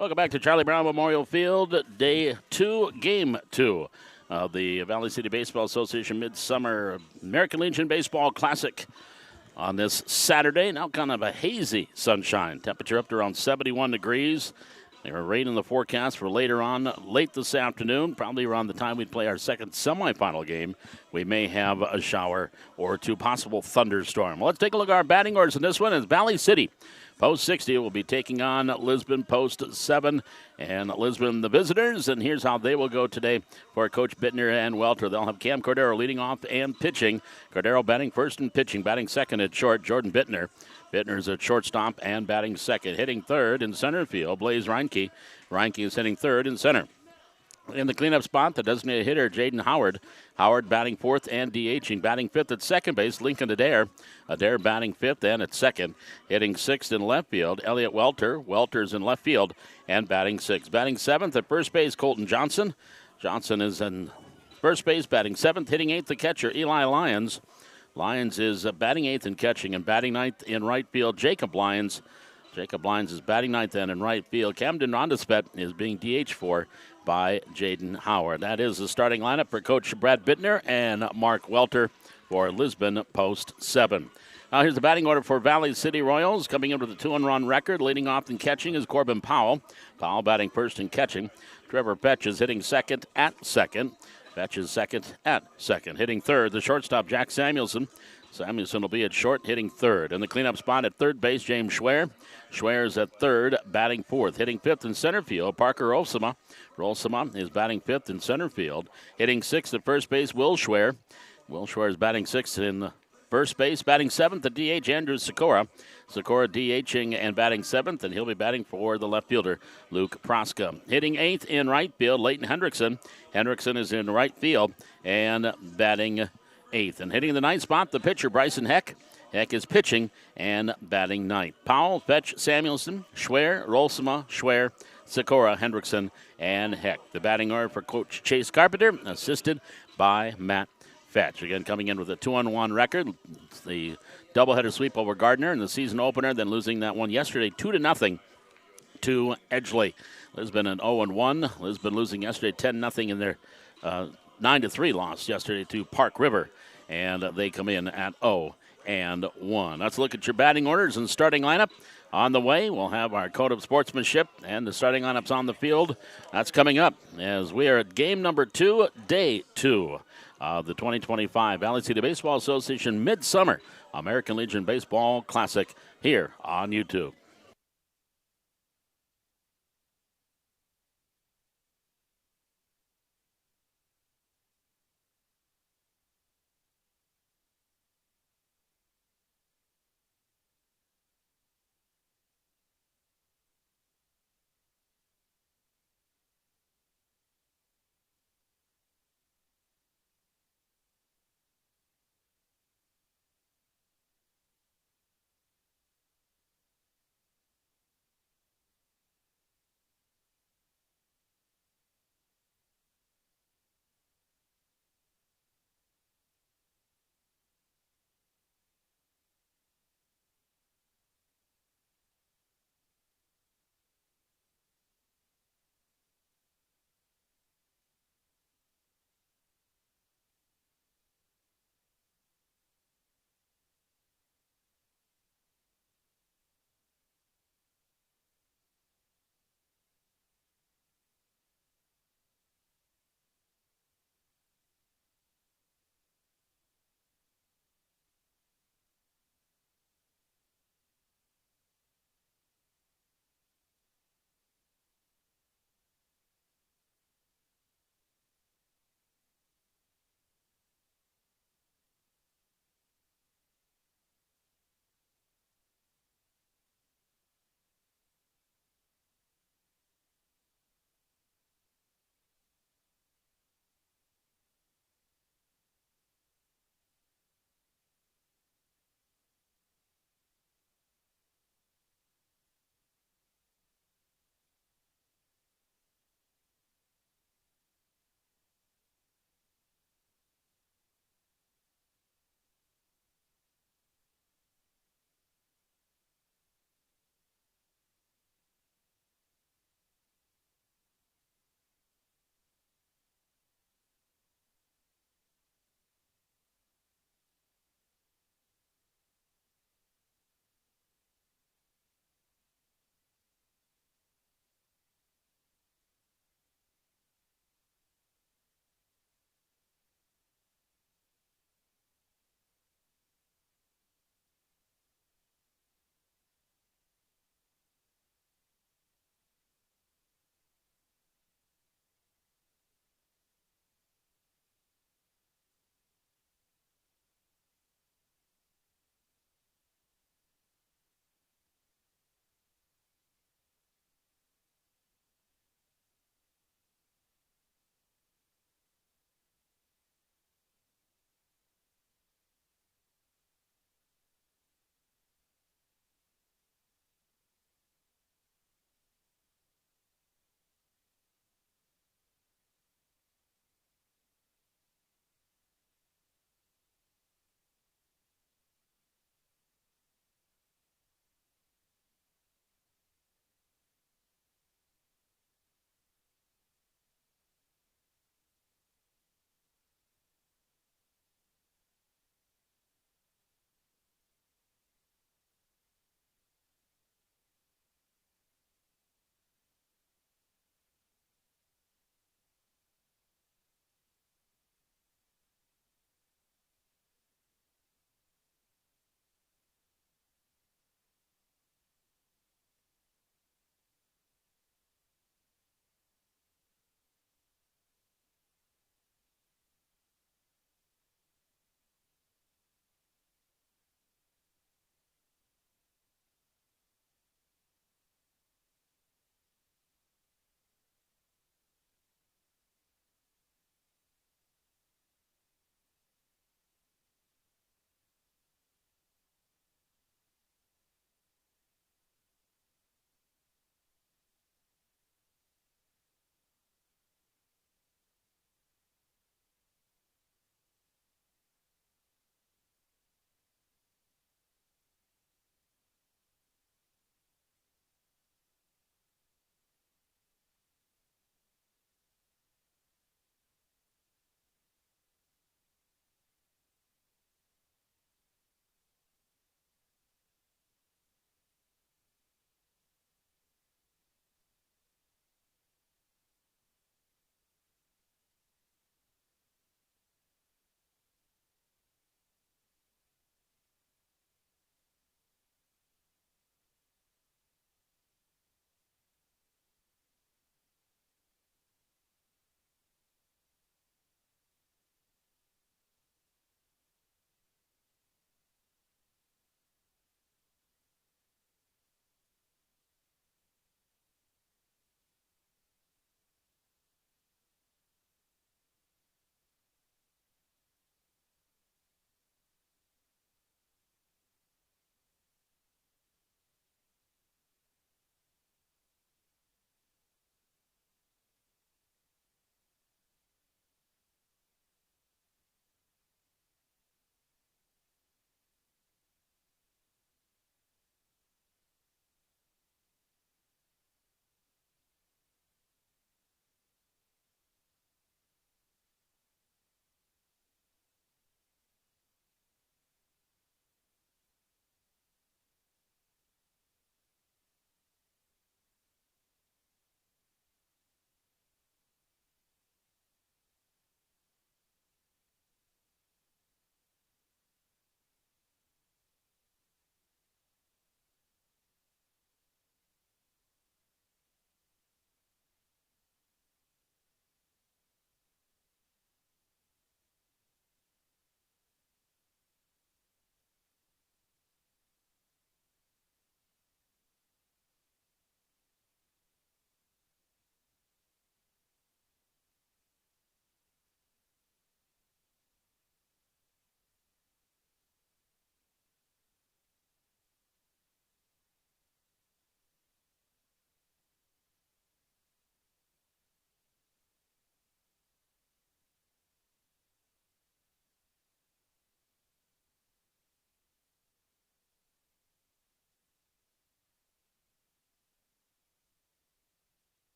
Welcome back to Charlie Brown Memorial Field, Day 2, Game 2 of the Valley City Baseball Association Midsummer American Legion Baseball Classic on this Saturday. Now kind of a hazy sunshine. Temperature up to around 71 degrees. There are rain in the forecast for later on, late this afternoon, probably around the time we play our second semifinal game. We may have a shower or two, possible thunderstorm. Well, let's take a look at our batting orders in this one. It's Valley City. Post 60 will be taking on Lisbon Post 7, and Lisbon the visitors. And here's how they will go today for Coach Bittner and Welter. They'll have Cam Cordero leading off and pitching. Cordero batting first and pitching. Batting second at short, Jordan Bittner. Bittner's at shortstop and batting second. Hitting third in center field, Blaze Reinke. Reinke is hitting third in center. In the cleanup spot, the designated hitter, Jaden Howard. Howard batting fourth and DHing. Batting fifth at second base, Lincoln Adair. Adair batting fifth and at second. Hitting sixth in left field, Elliot Welter. Welter's in left field and batting sixth. Batting seventh at first base, Colton Johnson. Johnson is in first base, batting seventh. Hitting eighth, the catcher, Eli Lyons. Lyons is batting eighth and catching, and batting ninth in right field, Jacob Lyons. Jacob Lyons is batting ninth and in right field. Camden Rondaspet is being DH for by Jaden Howard. That is the starting lineup for Coach Brad Bittner and Mark Welter for Lisbon Post 7. Now here's the batting order for Valley City Royals. Coming in with a 2-run record. Leading off and catching is Corbin Powell. Powell batting first and catching. Trevor Fetch is hitting second at second. Fetch is second at second. Hitting third, the shortstop, Jack Samuelson. Samuelson will be at short, hitting third. In the cleanup spot at third base, James Schwer. Schwer's at third, batting fourth. Hitting fifth in center field, Parker Rolsema. Rolsema is batting fifth in center field. Hitting sixth at first base, Will Schwer. Will Schwer is batting sixth in first base. Batting seventh at DH, Andrew Sikora. Sikora DHing and batting seventh, and he'll be batting for the left fielder, Luke Proska. Hitting eighth in right field, Leighton Hendrickson. Hendrickson is in right field and batting eighth. And hitting the ninth spot, the pitcher, Bryson Heck. Heck is pitching and batting ninth. Powell, Fetch, Samuelson, Schwer, Rolsema, Schwer, Sikora, Hendrickson, and Heck. The batting order for Coach Chase Carpenter, assisted by Matt Fetch. Again, coming in with a 2-1 record. It's the doubleheader sweep over Gardner in the season opener, then losing that one yesterday 2-0 to Edgeley. Lisbon an 0-1. Lisbon losing yesterday 10-0 in their 9-3 loss yesterday to Park River. And they come in at 0-1. Let's look at your batting orders and starting lineup. On the way, we'll have our code of sportsmanship and the starting lineups on the field. That's coming up as we are at game number 2, day 2 of the 2025 Valley City Baseball Association Midsummer American Legion Baseball Classic here on YouTube.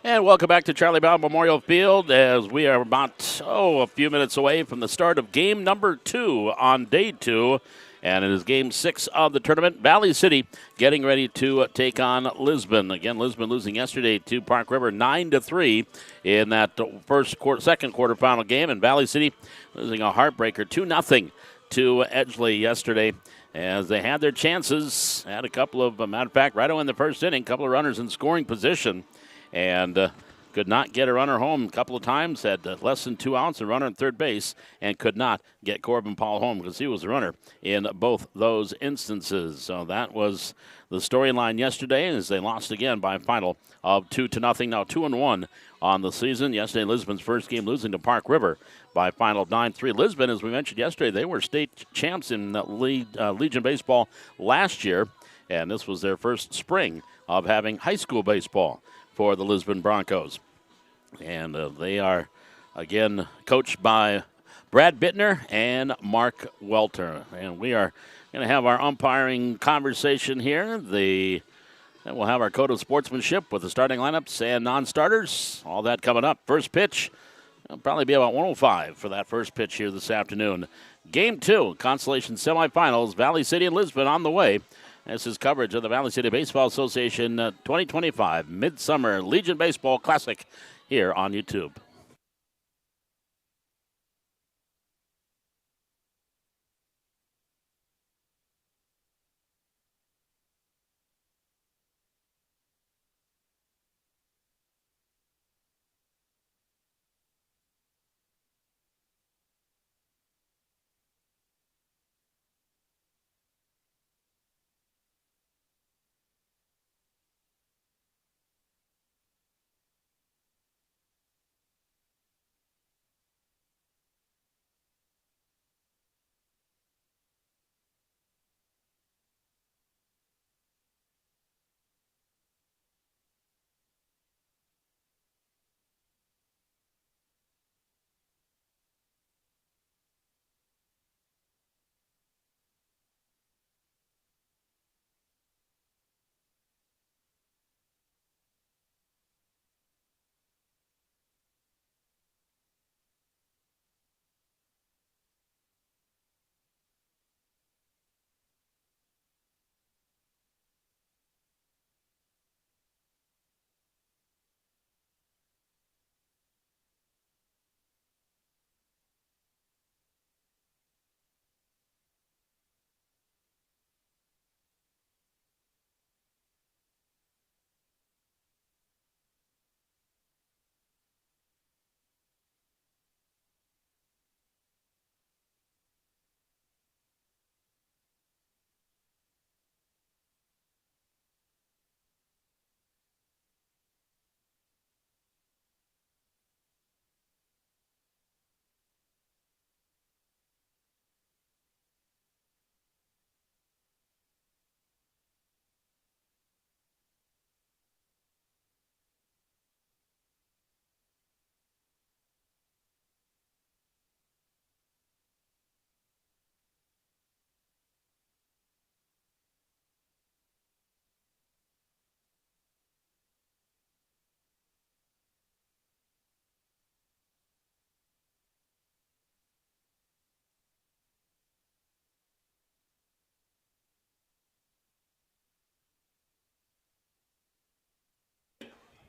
And welcome back to Charlie Brown Memorial Field as we are about, a few minutes away from the start of game number 2 on day 2. And it is game 6 of the tournament. Valley City getting ready to take on Lisbon. Again, Lisbon losing yesterday to Park River 9-3 in that second quarterfinal game. And Valley City losing a heartbreaker 2-0 to Edgeley yesterday as they had their chances. Had a couple of, matter of fact, right away in the first inning, a couple of runners in scoring position. And could not get a runner home a couple of times, had less than 2 outs, a runner at third base, and could not get Corbin Paul home because he was the runner in both those instances. So that was the storyline yesterday as they lost again by a final of 2-0. Now 2-1 on the season. Yesterday, Lisbon's first game losing to Park River by a final of 9-3. Lisbon, as we mentioned yesterday, they were state champs in Legion Baseball last year, and this was their first spring of having high school baseball for the Lisbon Broncos. And they are, again, coached by Brad Bittner and Mark Welter. And we are going to have our umpiring conversation here. Then we'll have our code of sportsmanship with the starting lineups and non-starters. All that coming up. First pitch, it'll probably be about 1:05 for that first pitch here this afternoon. Game 2, Constellation semifinals, Valley City and Lisbon on the way. This is coverage of the Valley City Baseball Association 2025 Midsummer Legion Baseball Classic here on YouTube.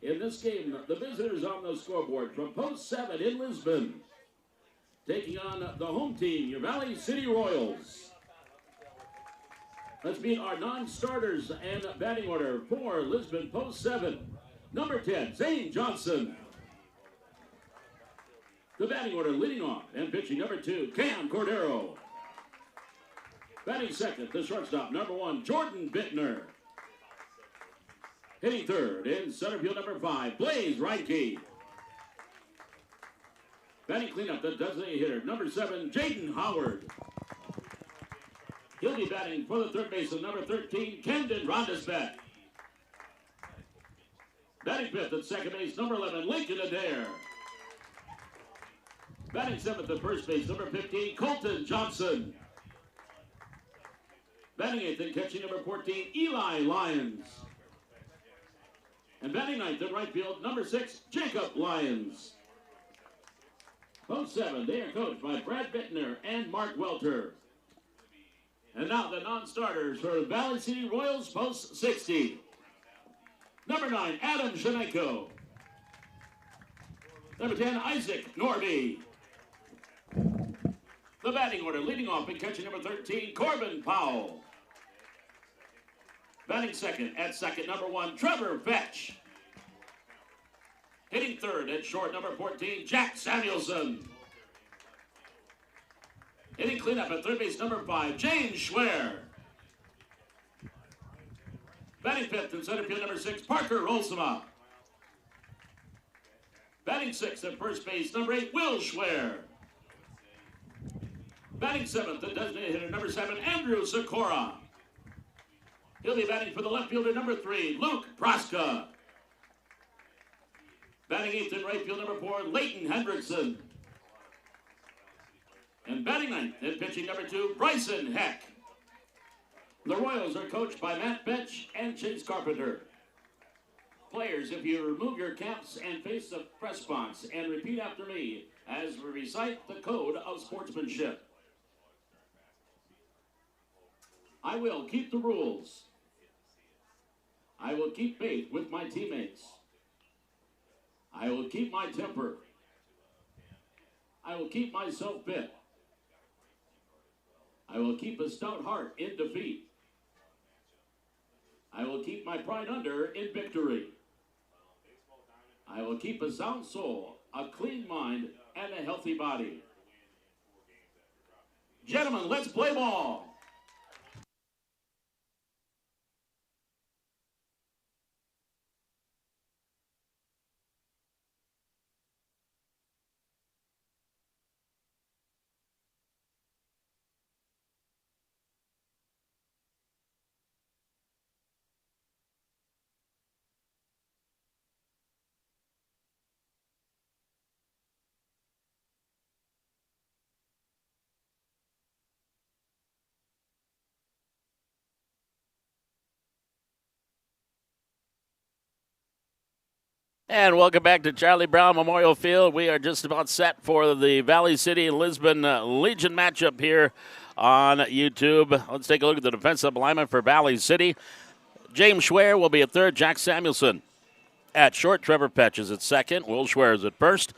In this game, the visitors on the scoreboard from Post 7 in Lisbon, taking on the home team, your Valley City Royals. Let's meet our non-starters and batting order for Lisbon Post 7. Number 10, Zane Johnson. The batting order leading off and pitching number 2, Cam Cordero. Batting second, the shortstop, number 1, Jordan Bittner. Hitting third in center field, number 5, Blaze Reinke. Batting cleanup, the designated hitter, number 7, Jaden Howard. He'll be batting for the third baseman, number 13, Camden Rondesbeck. Batting fifth at second base, number 11, Lincoln Adair. Batting seventh at first base, number 15, Colton Johnson. Batting eighth and catching number 14, Eli Lyons. And batting ninth in right field, number 6, Jacob Lyons. Post 7, they are coached by Brad Bittner and Mark Welter. And now the non-starters for Valley City Royals Post 60. Number 9, Adam Shenenko. Number 10, Isaac Norby. The batting order, leading off and catching number 13, Corbin Powell. Batting second, at second, number 1, Trevor Fetch. Hitting third at short, number 14, Jack Samuelson. Hitting cleanup at third base, number 5, James Schwer. Batting fifth in center field, number 6, Parker Rolsema. Batting sixth at first base, number 8, Will Schwer. Batting seventh, the designated hitter, number 7, Andrew Sikora. He'll be batting for the left fielder, number 3, Luke Praska. Batting eighth in right field, number 4, Leighton Hendrickson. And batting ninth and pitching number 2, Bryson Heck. The Royals are coached by Matt Betch and Chase Carpenter. Players, if you remove your caps and face the press box and repeat after me as we recite the code of sportsmanship. I will keep the rules. I will keep faith with my teammates. I will keep my temper. I will keep myself fit. I will keep a stout heart in defeat. I will keep my pride under in victory. I will keep a sound soul, a clean mind, and a healthy body. Gentlemen, let's play ball. And welcome back to Charlie Brown Memorial Field. We are just about set for the Valley City Lisbon Legion matchup here on YouTube. Let's take a look at the defensive alignment for Valley City. James Schwer will be at third. Jack Samuelson at short. Trevor Petch is at second. Will Schwer is at first.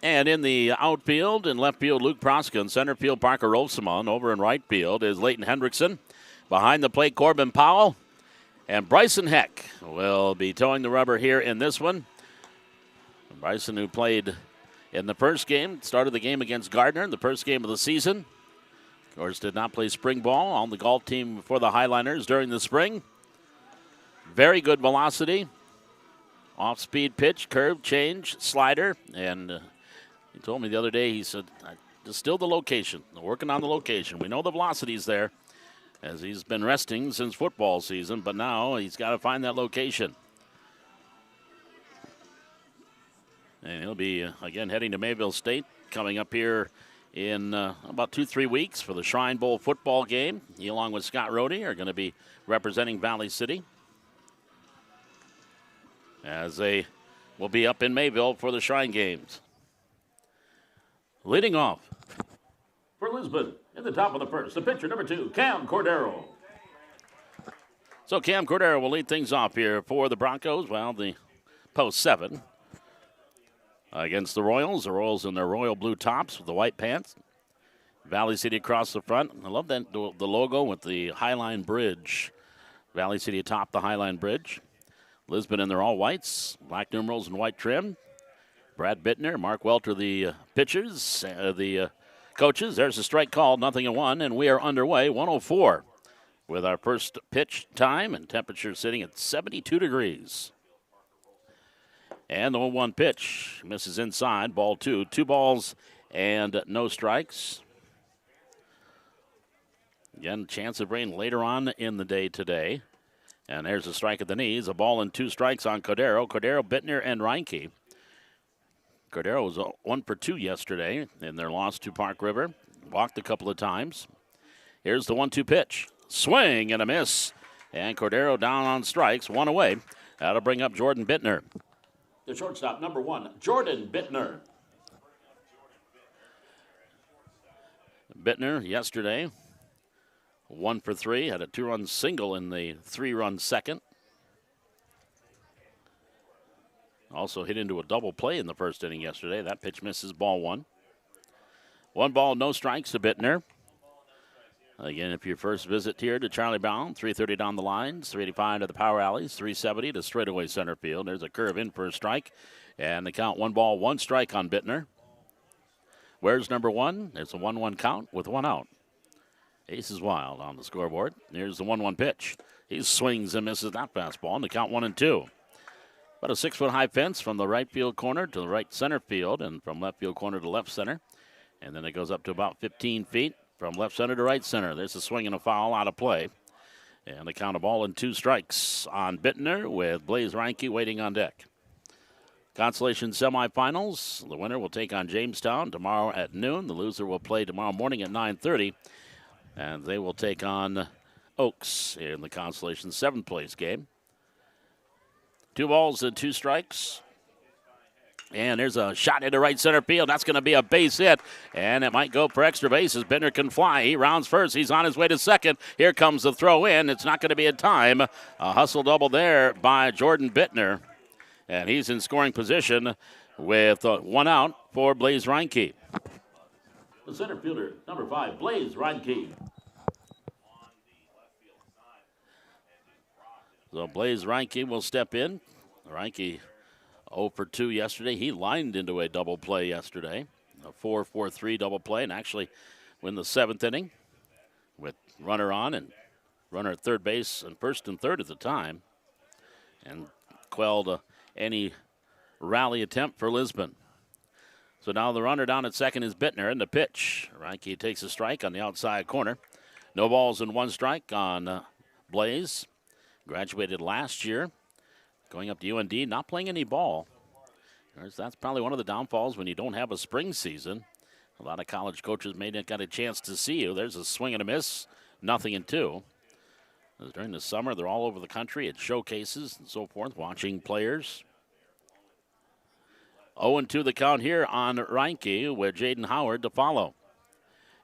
And in the outfield and left field, Luke Praska. In center field, Parker Rolsema. Over in right field is Leighton Hendrickson. Behind the plate, Corbin Powell. And Bryson Heck will be towing the rubber here in this one. Bryson, who played in the first game, started the game against Gardner in the first game of the season. Of course, did not play spring ball on the golf team for the Highliners during the spring. Very good velocity. Off-speed pitch, curve, change, slider. And he told me the other day, he said, still the location. Working on the location. We know the velocity's there, as he's been resting since football season, but now he's got to find that location. And he'll be, again, heading to Mayville State coming up here in about 2-3 weeks for the Shrine Bowl football game. He, along with Scott Rohde, are going to be representing Valley City, as they will be up in Mayville for the Shrine games. Leading off for Lisbon, in the top of the first, the pitcher, number 2, Cam Cordero. So Cam Cordero will lead things off here for the Broncos. Well, the post 7 against the Royals. The Royals in their royal blue tops with the white pants. Valley City across the front. I love that the logo with the Highline Bridge. Valley City atop the Highline Bridge. Lisbon in their all whites, black numerals and white trim. Brad Bittner, Mark Welter, the pitchers, the coaches. There's a strike called, 0-1, and we are underway, 1:04, with our first pitch time and temperature sitting at 72 degrees. And the 1-1 pitch misses inside, ball 2. 2 balls and no strikes. Again, chance of rain later on in the day today. And there's a strike at the knees, a ball and 2 strikes on Cordero. Cordero, Bittner, and Reinke. Cordero was 1 for 2 yesterday in their loss to Park River. Walked a couple of times. Here's the 1-2 pitch. Swing and a miss. And Cordero down on strikes, 1 away. That'll bring up Jordan Bittner. The shortstop, number 1, Jordan Bittner. Bittner yesterday, 1 for 3, had a 2-run single in the 3-run second. Also hit into a double play in the first inning yesterday. That pitch misses, ball 1. 1 ball, no strikes to Bittner. Again, if your first visit here to Charlie Brown, 330 down the lines, 385 to the power alleys, 370 to straightaway center field. There's a curve in for a strike. And the count 1 ball, 1 strike on Bittner. Where's number 1? It's a 1-1 count with 1 out. Ace is wild on the scoreboard. Here's the 1-1 pitch. He swings and misses that fastball. And the count 1-2. About a 6-foot high fence from the right field corner to the right center field and from left field corner to left center. And then it goes up to about 15 feet from left center to right center. There's a swing and a foul out of play. And the count of ball and 2 strikes on Bittner with Blaze Reinke waiting on deck. Consolation semifinals. The winner will take on Jamestown tomorrow at noon. The loser will play tomorrow morning at 9:30. And they will take on Oaks in the Consolation 7th place game. 2 balls and 2 strikes. And there's a shot into right center field. That's going to be a base hit, and it might go for extra bases. Bittner can fly. He rounds first. He's on his way to second. Here comes the throw in. It's not going to be in time. A hustle double there by Jordan Bittner, and he's in scoring position with 1 out for Blaze Reinke. The center fielder, number 5, Blaze Reinke. So Blaze Reinke will step in. Reinke 0 for 2 yesterday. He lined into a double play yesterday, a 4-4-3 double play, and actually win the 7th inning with runner on and runner at third base and first and third at the time, and quelled any rally attempt for Lisbon. So now the runner down at second is Bittner, and the pitch. Reinke takes a strike on the outside corner. No balls and 1 strike on Blaze. Graduated last year. Going up to UND, not playing any ball. That's probably one of the downfalls when you don't have a spring season. A lot of college coaches may not get a chance to see you. There's a swing and a miss, 0-2. During the summer, they're all over the country at showcases and so forth, watching players. 0-2 the count here on Reinke with Jaden Howard to follow.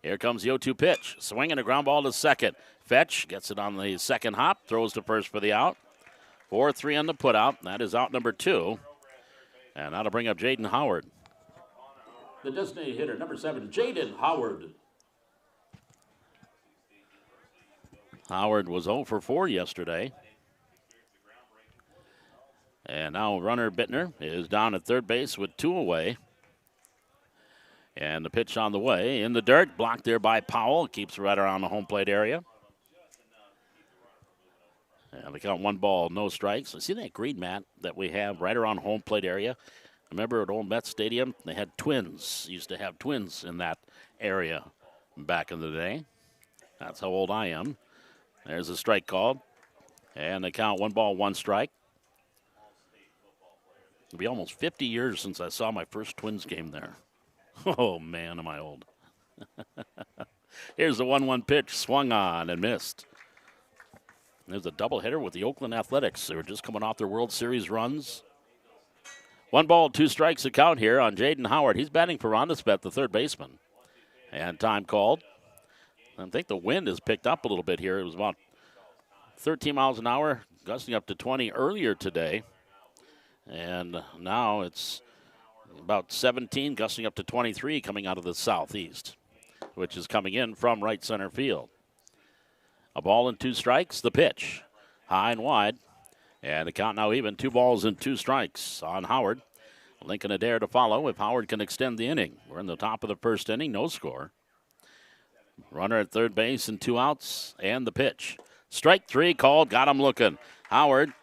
Here comes the 0-2 pitch. Swing and a ground ball to second. Fetch gets it on the second hop, throws to first for the out. 4-3 on the putout. That is out number 2. And that'll bring up Jaden Howard. The designated hitter, number 7, Jaden Howard. Howard was 0 for 4 yesterday. And now runner Bittner is down at third base with 2 away. And the pitch on the way in the dirt, blocked there by Powell. Keeps right around the home plate area. And they count 1 ball, no strikes. See that green mat that we have right around home plate area? Remember at Old Met Stadium, they had twins. Used to have twins in that area back in the day. That's how old I am. There's a strike called. And they count 1 ball, 1 strike. It'll be almost 50 years since I saw my first Twins game there. Oh, man, am I old. Here's the 1-1 pitch, swung on and missed. There's a doubleheader with the Oakland Athletics. They were just coming off their World Series runs. 1 ball, 2 strikes to count here on Jaden Howard. He's batting for Rondaspet, the third baseman. And time called. I think the wind has picked up a little bit here. It was about 13 miles an hour, gusting up to 20 earlier today. And now it's about 17, gusting up to 23 coming out of the southeast, which is coming in from right center field. A ball and 2 strikes, the pitch. High and wide. And the count now even, 2 balls and 2 strikes on Howard. Lincoln Adair to follow if Howard can extend the inning. We're in the top of the first inning, no score. Runner at third base and 2 outs, and the pitch. Strike 3 called, got him looking. Howard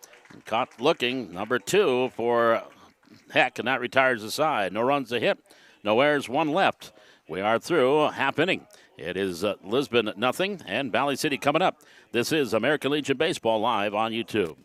caught looking, number 2 for Heck, and that retires the side. No runs to hit, no errors, 1 left. We are through half inning. It is Lisbon 0 and Valley City coming up. This is American Legion Baseball live on YouTube.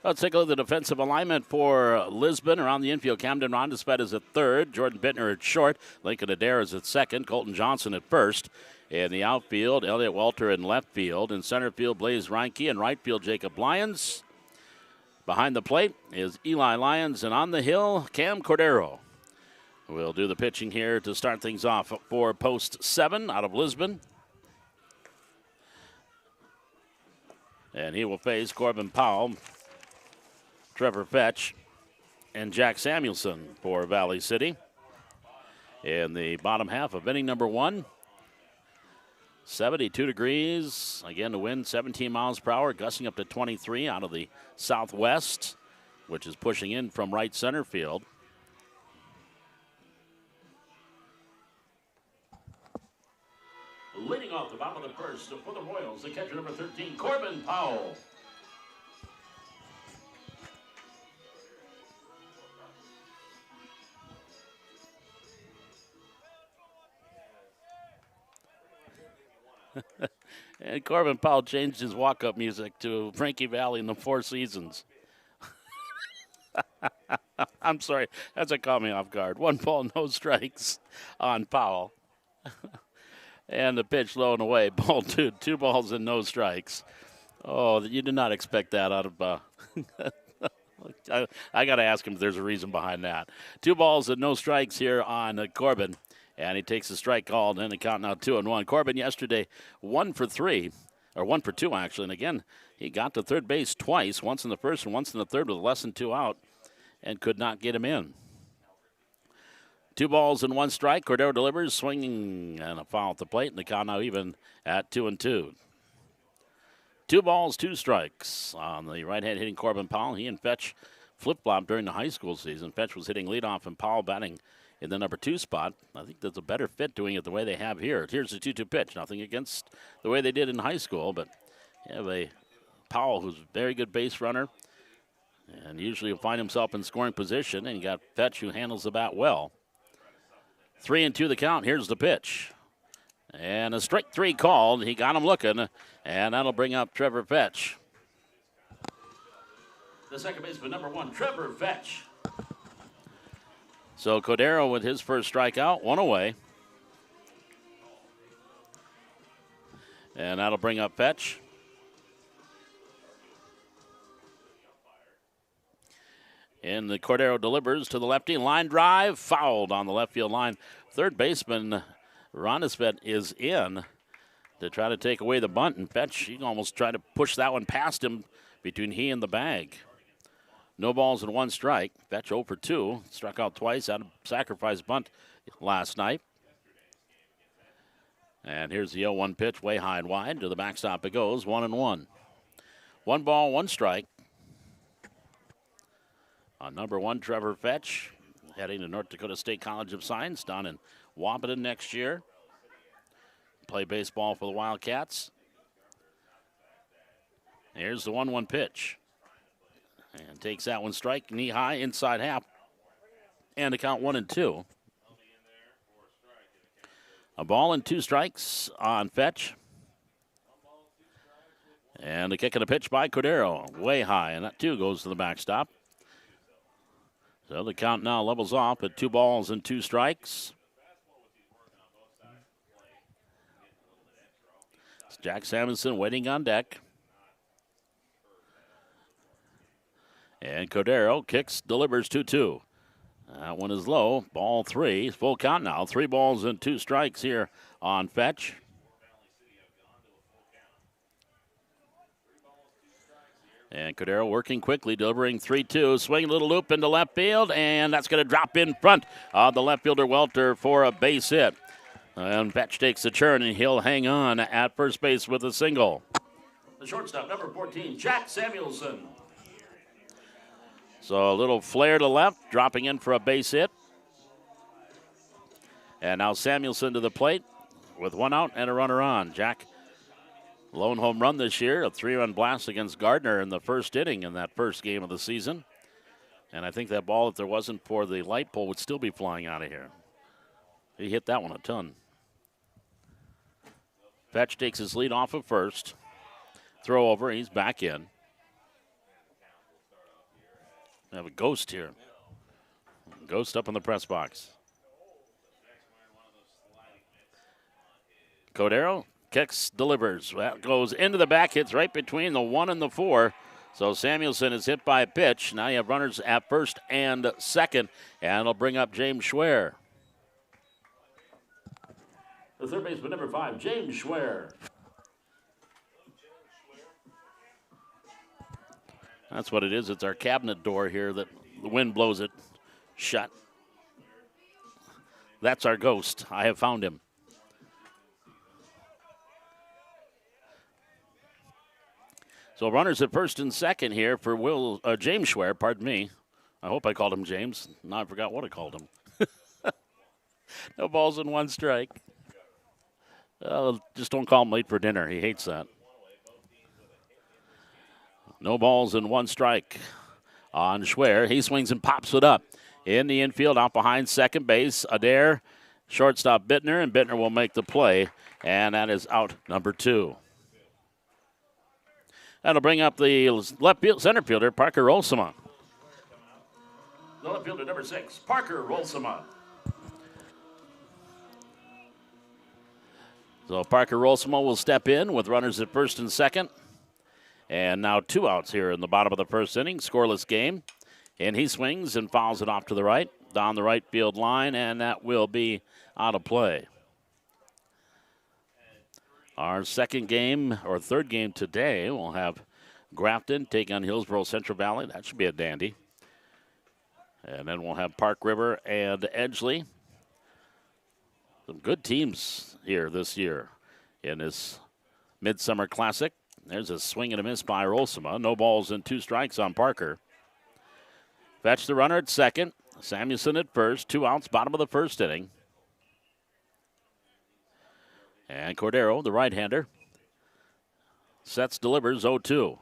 Let's take a look at the defensive alignment for Lisbon. Around the infield, Camden Rondaspet is at third. Jordan Bittner at short. Lincoln Adair is at second. Colton Johnson at first. In the outfield, Elliot Walter in left field. In center field, Blaze Reinke. In right field, Jacob Lyons. Behind the plate is Eli Lyons. And on the hill, Cam Cordero. We'll do the pitching here to start things off for post 7 out of Lisbon. And he will face Corbin Powell, Trevor Fetch, and Jack Samuelson for Valley City. In the bottom half of inning number 1, 72 degrees. Again, the wind 17 miles per hour, gusting up to 23 out of the southwest, which is pushing in from right center field. Leading off the bottom of the first for the Royals, the catcher number 13, Corbin Powell. And Corbin Powell changed his walk-up music to Frankie Valli and the Four Seasons. I'm sorry, that's what caught me off guard. 1 ball, no strikes on Powell. And the pitch low and away, ball 2, 2 balls and no strikes. Oh, you did not expect that out of I got to ask him if there's a reason behind that. 2 balls and no strikes here on Corbin. And he takes the strike called, and the count now 2-1. Corbin yesterday 1 for 3, or 1 for 2 actually. And again, he got to third base twice, once in the first and once in the third with less than 2 out, and could not get him in. 2 balls and 1 strike. Cordero delivers, swinging and a foul at the plate, and the count now even at 2-2. 2 balls, 2 strikes on the right-hand hitting Corbin Powell. He and Fetch flip-flop during the high school season. Fetch was hitting leadoff and Powell batting in the number 2 spot. I think that's a better fit doing it the way they have here. Here's the 2-2 pitch. Nothing against the way they did in high school, but you have a Powell who's a very good base runner and usually will find himself in scoring position, and you got Fetch who handles the bat well. 3-2 the count. Here's the pitch. And a strike 3 called. He got him looking, and that'll bring up Trevor Fetch. The second baseman, number 1, Trevor Fetch. So Cordero with his first strikeout, 1 away. And that'll bring up Fetch. And the Cordero delivers to the lefty. Line drive, fouled on the left field line. Third baseman Rondaspet is in to try to take away the bunt. And Fetch, he almost tried to push that one past him between he and the bag. No balls and 1 strike. Fetch 0 for 2. Struck out twice out of sacrifice bunt last night. And here's the 0-1 pitch, way high and wide. To the backstop it goes, 1-1. 1 ball, 1 strike. On number 1, Trevor Fetch, heading to North Dakota State College of Science down in Wapaton next year. Play baseball for the Wildcats. Here's the 1-1 pitch. And takes that one strike, knee high, inside half. And to count 1-2. A ball and 2 strikes on Fetch. And the kick and a pitch by Cordero, way high, and that too goes to the backstop. So the count now levels off at 2 balls and 2 strikes. It's Jack Samuelson waiting on deck. And Cordero kicks, delivers 2-2. That one is low. Ball 3. Full count now. 3 balls and 2 strikes here on Fetch. And Cordero working quickly, delivering 3-2. Swing a little loop into left field, and that's going to drop in front of the left fielder Welter for a base hit. And Fetch takes the turn, and he'll hang on at first base with a single. The shortstop, number 14, Jack Samuelson. So a little flare to left, dropping in for a base hit. And now Samuelson to the plate with 1 out and a runner on. Jack, lone home run this year, a 3-run blast against Gardner in the first inning in that first game of the season. And I think that ball, if there wasn't for the light pole, would still be flying out of here. He hit that one a ton. Fetch takes his lead off of first. Throw over, he's back in. We have a ghost here. Ghost up in the press box. Cordero kicks, delivers. That goes into the back, hits right between the 1 and the 4. So Samuelson is hit by a pitch. Now you have runners at first and second, and it'll bring up James Schwer. The third baseman, number 5, James Schwer. That's what it is. It's our cabinet door here that the wind blows it shut. That's our ghost. I have found him. So runners at first and second here for James Schwer, pardon me. I hope I called him James. Now I forgot what I called him. No balls and 1 strike. Just don't call him late for dinner. He hates that. No balls and 1 strike on Schwer. He swings and pops it up. In the infield, out behind second base, Adair, shortstop Bittner, and Bittner will make the play, and that is out number 2. That'll bring up the left field center fielder, Parker Rolsema. The left fielder, number 6, Parker Rolsema. So Parker Rolsema will step in with runners at first and second. And now 2 outs here in the bottom of the first inning, scoreless game. And he swings and fouls it off to the right, down the right field line, and that will be out of play. Our second game, or third game today, we'll have Grafton take on Hillsborough Central Valley. That should be a dandy. And then we'll have Park River and Edgeley. Some good teams here this year in this Midsummer Classic. There's a swing and a miss by Rolsema. No balls and 2 strikes on Parker. Fetch the runner at second. Samuelson at first. 2 outs, bottom of the first inning. And Cordero, the right-hander, sets, delivers 0-2.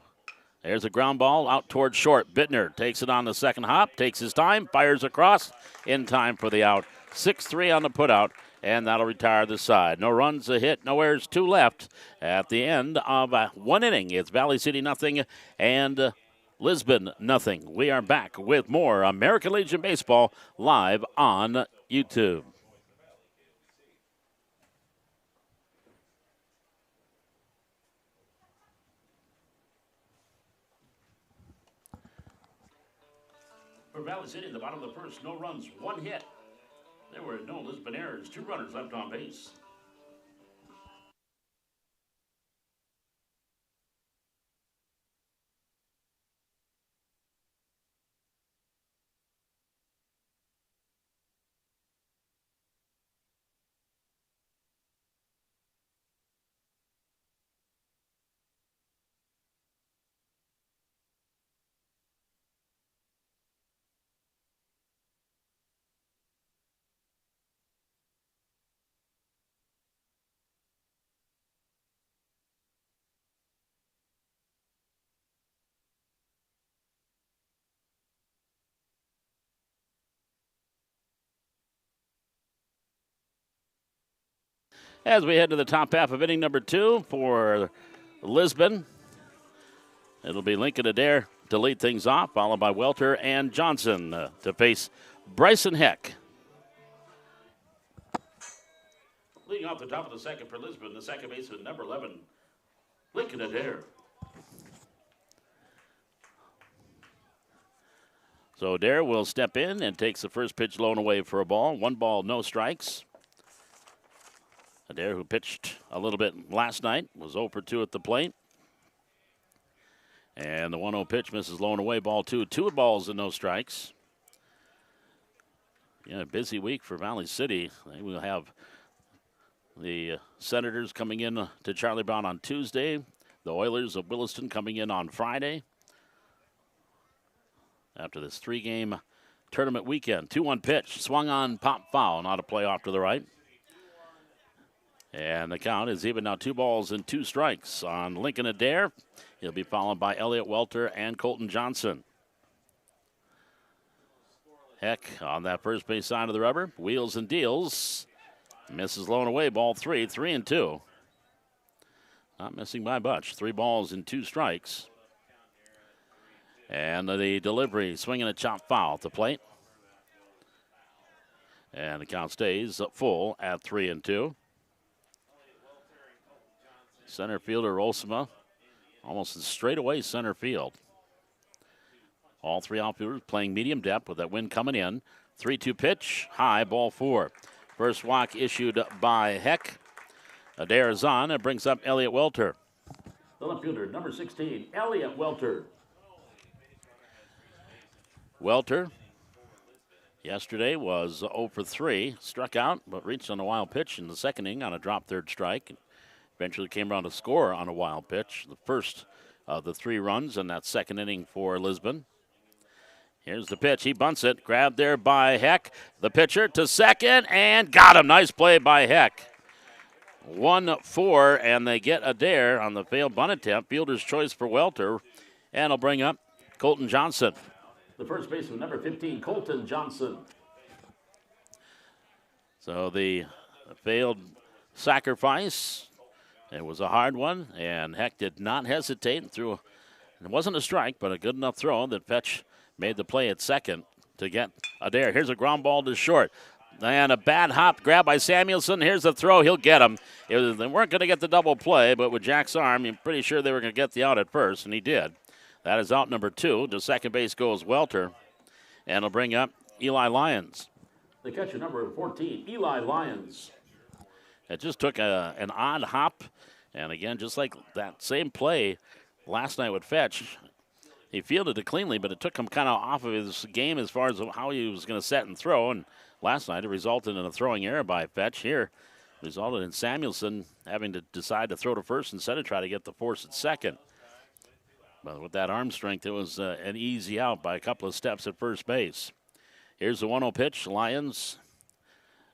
There's a ground ball out towards short. Bittner takes it on the second hop, takes his time, fires across in time for the out. 6-3 on the putout, and that'll retire the side. No runs, a hit, no errors, 2 left at the end of 1 inning. It's Valley City nothing and Lisbon nothing. We are back with more American Legion Baseball live on YouTube. For Valley City, in the bottom of the first, no runs, 1 hit. There were no Lisbon errors, 2 runners left on base. As we head to the top half of inning number 2 for Lisbon, it'll be Lincoln Adair to lead things off, followed by Welter and Johnson to face Bryson Heck. Leading off the top of the second for Lisbon, the second baseman, number 11, Lincoln Adair. So Adair will step in and takes the first pitch low and away for a ball. 1 ball, no strikes. Adair, who pitched a little bit last night, was 0 for 2 at the plate. And the 1-0 pitch misses low and away, ball 2. 2 balls and no strikes. Yeah, a busy week for Valley City. They will have the Senators coming in to Charlie Brown on Tuesday. The Oilers of Williston coming in on Friday. After this 3-game tournament weekend. 2-1 pitch, swung on, pop foul, not a play off to the right. And the count is even now 2 balls and 2 strikes on Lincoln Adair. He'll be followed by Elliott Welter and Colton Johnson. Heck on that first base side of the rubber. Wheels and deals. Misses low and away, ball 3, 3-2. Not missing by much. 3 balls and 2 strikes. And the delivery, swinging a chop foul at the plate. And the count stays full at 3-2. Center fielder Olsema almost in straightaway center field. All three outfielders playing medium depth with that wind coming in. 3-2 pitch, high, ball 4. First walk issued by Heck. Adair is on. It brings up Elliott Welter. The left fielder, number 16, Elliott Welter. Welter yesterday was 0 for 3. Struck out, but reached on a wild pitch in the second inning on a drop third strike. Eventually came around to score on a wild pitch. The first of the 3 runs in that second inning for Lisbon. Here's the pitch. He bunts it. Grabbed there by Heck. The pitcher to second and got him. Nice play by Heck. 1-4, and they get Adair on the failed bunt attempt. Fielder's choice for Welter, and he'll bring up Colton Johnson. The first baseman, number 15, Colton Johnson. So the failed sacrifice, it was a hard one, and Heck did not hesitate and threw. It wasn't a strike, but a good enough throw that Fetch made the play at second to get Adair. Here's a ground ball to short. And a bad hop grab by Samuelson. Here's the throw. He'll get him. They weren't going to get the double play, but with Jack's arm, I'm pretty sure they were going to get the out at first, and he did. That is out number 2. To second base goes Welter, and he'll bring up Eli Lyons. The catcher, number 14, Eli Lyons. It just took an odd hop, and again, just like that same play last night with Fetch, he fielded it cleanly, but it took him kind of off of his game as far as how he was going to set and throw, and last night it resulted in a throwing error by Fetch. Here resulted in Samuelson having to decide to throw to first instead of try to get the force at second. But with that arm strength, it was an easy out by a couple of steps at first base. Here's the 1-0 pitch. Lions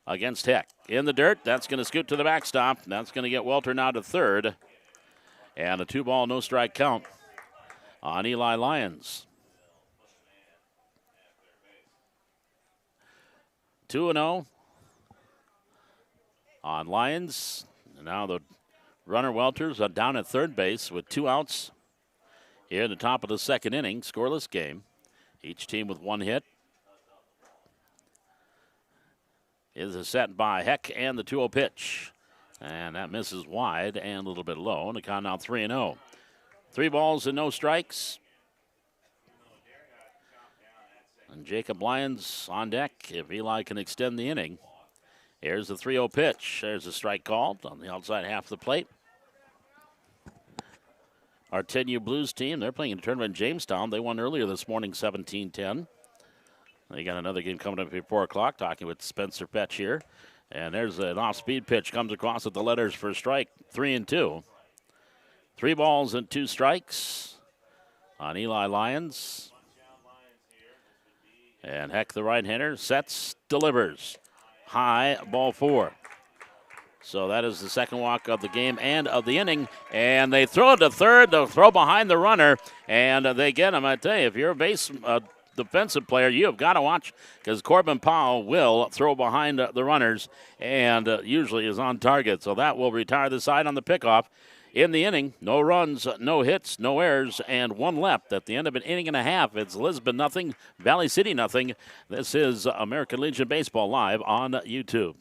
against Heck. In the dirt, that's going to scoot to the backstop. That's going to get Welter now to third. And a 2-ball, no-strike count on Eli Lyons. 2-0 on Lions. And now the runner Welters are down at third base with 2 outs here at the top of the second inning. Scoreless game. Each team with 1 hit. Is a set by Heck and the 2-0 pitch. And that misses wide and a little bit low. And the count now 3-0. 3 balls and no strikes. And Jacob Lyons on deck if Eli can extend the inning. Here's the 3-0 pitch. There's a strike called on the outside half of the plate. Our 10U Blues team, they're playing in a tournament in Jamestown. They won earlier this morning 17-10. They got another game coming up at 4 o'clock, talking with Spencer Fetch here. And there's an off-speed pitch, comes across with the letters for a strike, 3-2. 3 balls and 2 strikes on Eli Lyons. And Heck, the right-hander, sets, delivers. High, ball 4. So that is the second walk of the game and of the inning. And they throw it to third, they'll throw behind the runner, and they get him. I tell you, if you're a base defensive player, you have got to watch, because Corbin Powell will throw behind the runners and usually is on target. So that will retire the side on the pickoff. In the inning, no runs, no hits, no errors, and 1 left. At the end of an inning and a half, it's Lisbon nothing, Valley City nothing. This is American Legion Baseball live on YouTube.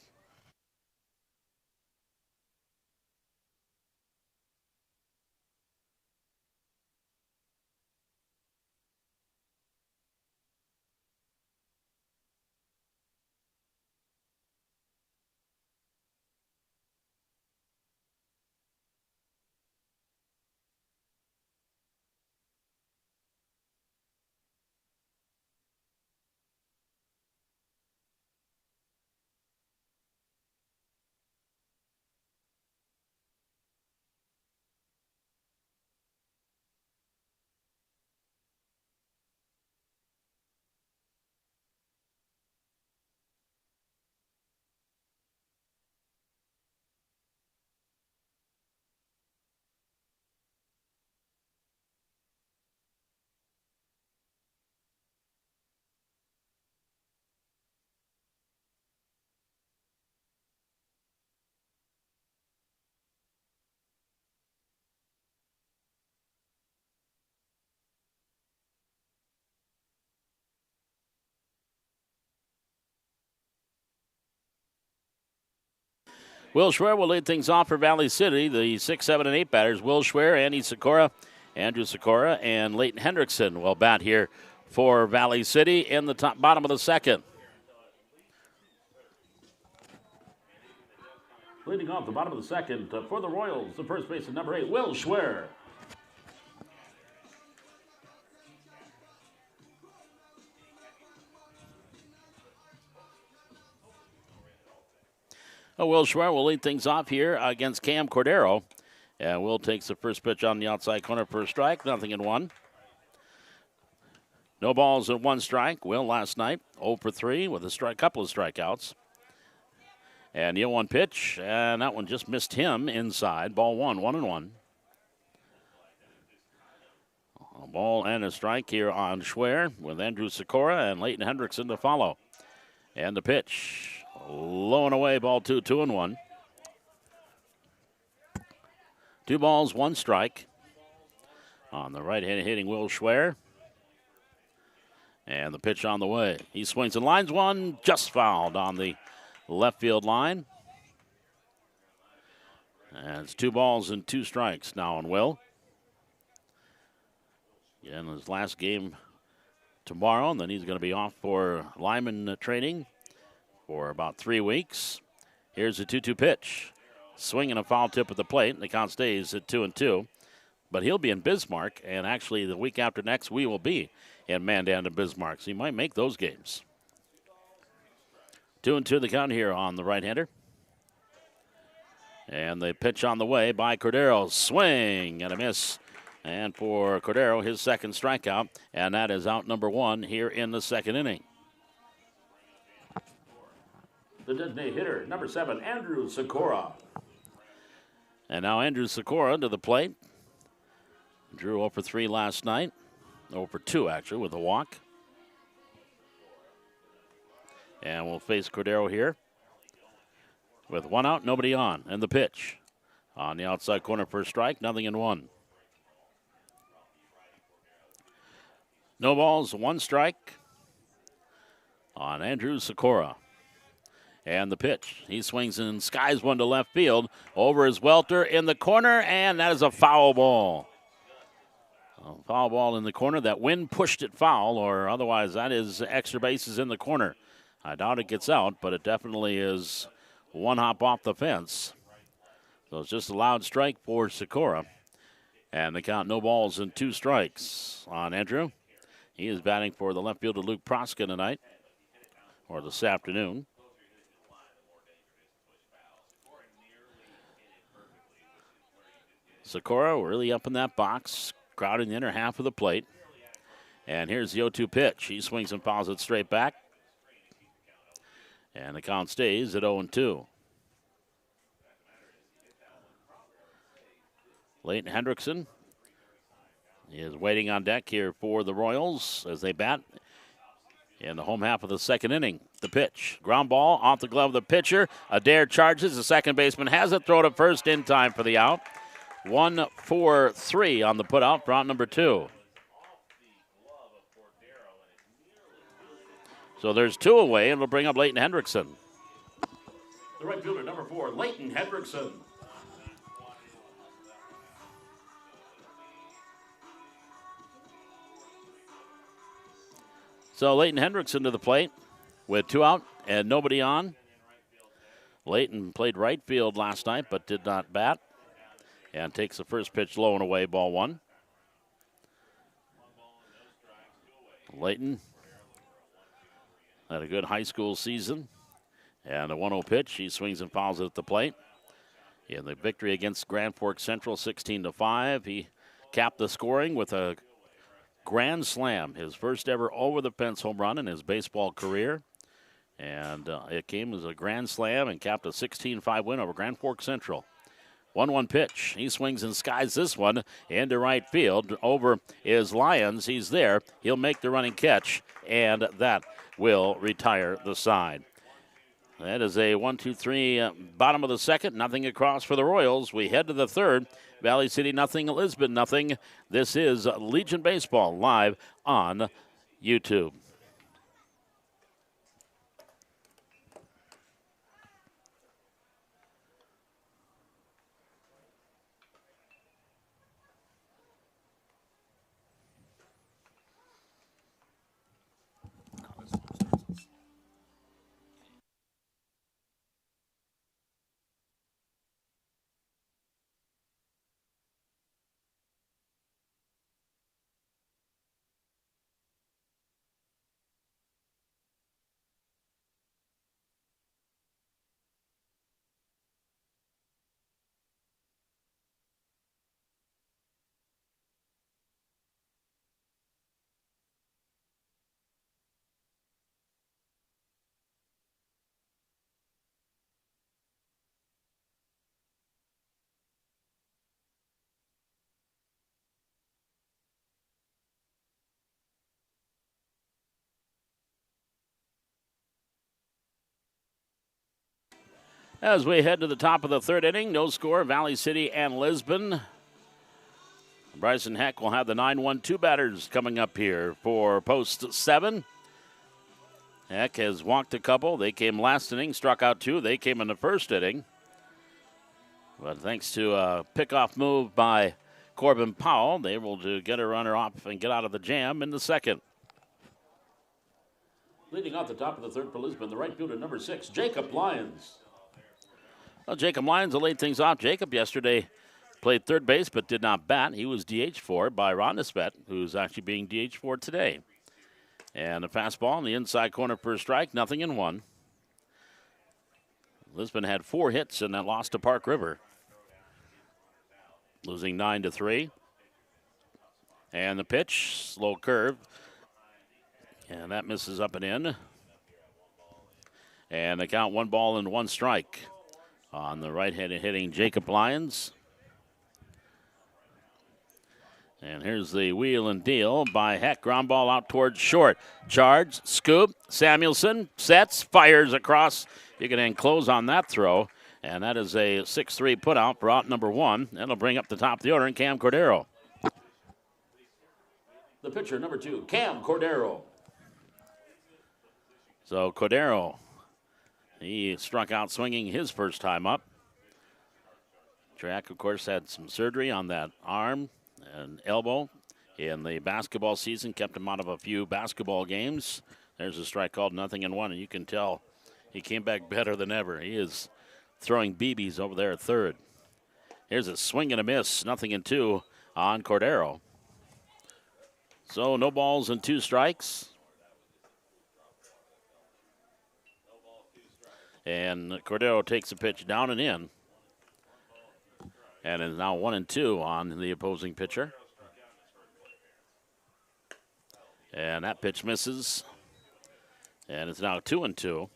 Will Schwer will lead things off for Valley City. The 6, 7, and 8 batters, Will Schwer, Andy Sikora, Andrew Sikora, and Leighton Hendrickson will bat here for Valley City in the bottom of the second. Leading off the bottom of the second for the Royals, the first baseman, number 8, Will Schwer. Will Schwer will lead things off here against Cam Cordero. And Will takes the first pitch on the outside corner for a strike, 0-1. No balls and 1 strike. Will last night 0 for 3 with a couple of strikeouts. And the 0-1 pitch, and that one just missed him inside. Ball 1, 1-1. A ball and a strike here on Schwer with Andrew Sikora and Leighton Hendrickson to follow. And the pitch, low and away, ball 2, 2-1. 2 balls, 1 strike. On the right hand hitting Will Schwer. And the pitch on the way. He swings and lines one, just fouled on the left field line. And it's 2 balls and 2 strikes now on Will. In his last game tomorrow, and then he's going to be off for lineman training for about 3 weeks. Here's a 2-2 pitch. Swinging a foul tip at the plate, and the count stays at 2-2. But he'll be in Bismarck, and actually the week after next we will be in Mandan and Bismarck, so he might make those games. 2-2 the count here on the right-hander. And the pitch on the way by Cordero. Swing and a miss. And for Cordero, his second strikeout, and that is out number 1 here in the second inning. The designated hitter, number 7, Andrew Sikora. And now Andrew Sikora to the plate. Drew 0 for 3 last night. 0 for 2, actually, with a walk. And we'll face Cordero here with 1 out, nobody on. And the pitch on the outside corner for a strike, 0-1. No balls, 1 strike on Andrew Sikora. And the pitch. He swings and skies one to left field. Over his welter in the corner, and that is a foul ball. A foul ball in the corner. That wind pushed it foul, or otherwise that is extra bases in the corner. I doubt it gets out, but it definitely is 1 hop off the fence. So it's just a loud strike for Sikora. And the count, no balls and 2 strikes on Andrew. He is batting for the left fielder Luke Proska tonight, or this afternoon. Sikora really up in that box, crowding the inner half of the plate. And here's the 0-2 pitch. He swings and fouls it straight back. And the count stays at 0-2. Leighton Hendrickson is waiting on deck here for the Royals as they bat in the home half of the second inning. The pitch, ground ball off the glove of the pitcher. Adair charges. The second baseman has it. Throw to first in time for the out. 1 for 3 on the putout for out number 2. So there's 2 away, and we'll bring up Leighton Hendrickson. The right fielder, number 4, Leighton Hendrickson. So Leighton Hendrickson to the plate with 2 out and nobody on. Leighton played right field last night but did not bat. And takes the first pitch low and away, ball 1. Leighton had a good high school season. And a 1-0 pitch. He swings and fouls it at the plate. In the victory against Grand Forks Central, 16-5, he capped the scoring with a grand slam, his first ever over-the-fence home run in his baseball career. And it came as a grand slam and capped a 16-5 win over Grand Forks Central. 1-1 pitch. He swings and skies this one into right field. Over is Lyons. He's there. He'll make the running catch, and that will retire the side. That is a 1-2-3 bottom of the second. Nothing across for the Royals. We head to the third. Valley City nothing, Lisbon nothing. This is Legion Baseball live on YouTube. As we head to the top of the third inning, no score, Valley City and Lisbon. Bryson Heck will have the 9-1-2 batters coming up here for post 7. Heck has walked a couple. They came last inning, struck out 2. They came in the first inning. But thanks to a pickoff move by Corbin Powell, they were able to get a runner off and get out of the jam in the second. Leading off the top of the third for Lisbon, the right fielder, number 6, Jacob Lyons. Well, Jacob Lyons will lead things off. Jacob yesterday played third base but did not bat. He was DH for by Ron Nisbet, who's actually being DH for today. And a fastball in the inside corner for a strike, 0-1. Lisbon had 4 hits in that loss to Park River, losing 9-3. And the pitch, slow curve, and that misses up and in. And the count 1 ball and 1 strike on the right-handed hitting Jacob Lyons. And here's the wheel and deal by Heck. Ground ball out towards short. Charge, scoop, Samuelson sets, fires across. You can enclose on that throw. And that is a 6-3 putout for out number 1. That'll bring up the top of the order in Cam Cordero. The pitcher, number 2, Cam Cordero. So Cordero, he struck out swinging his first time up. Track, of course, had some surgery on that arm and elbow in the basketball season, kept him out of a few basketball games. There's a strike called 0-1, and you can tell he came back better than ever. He is throwing BBs over there at third. Here's a swing and a miss, 0-2 on Cordero. So no balls and 2 strikes. And Cordero takes a pitch down and in. And is now 1-2 on the opposing pitcher. And that pitch misses. And it's now 2-2.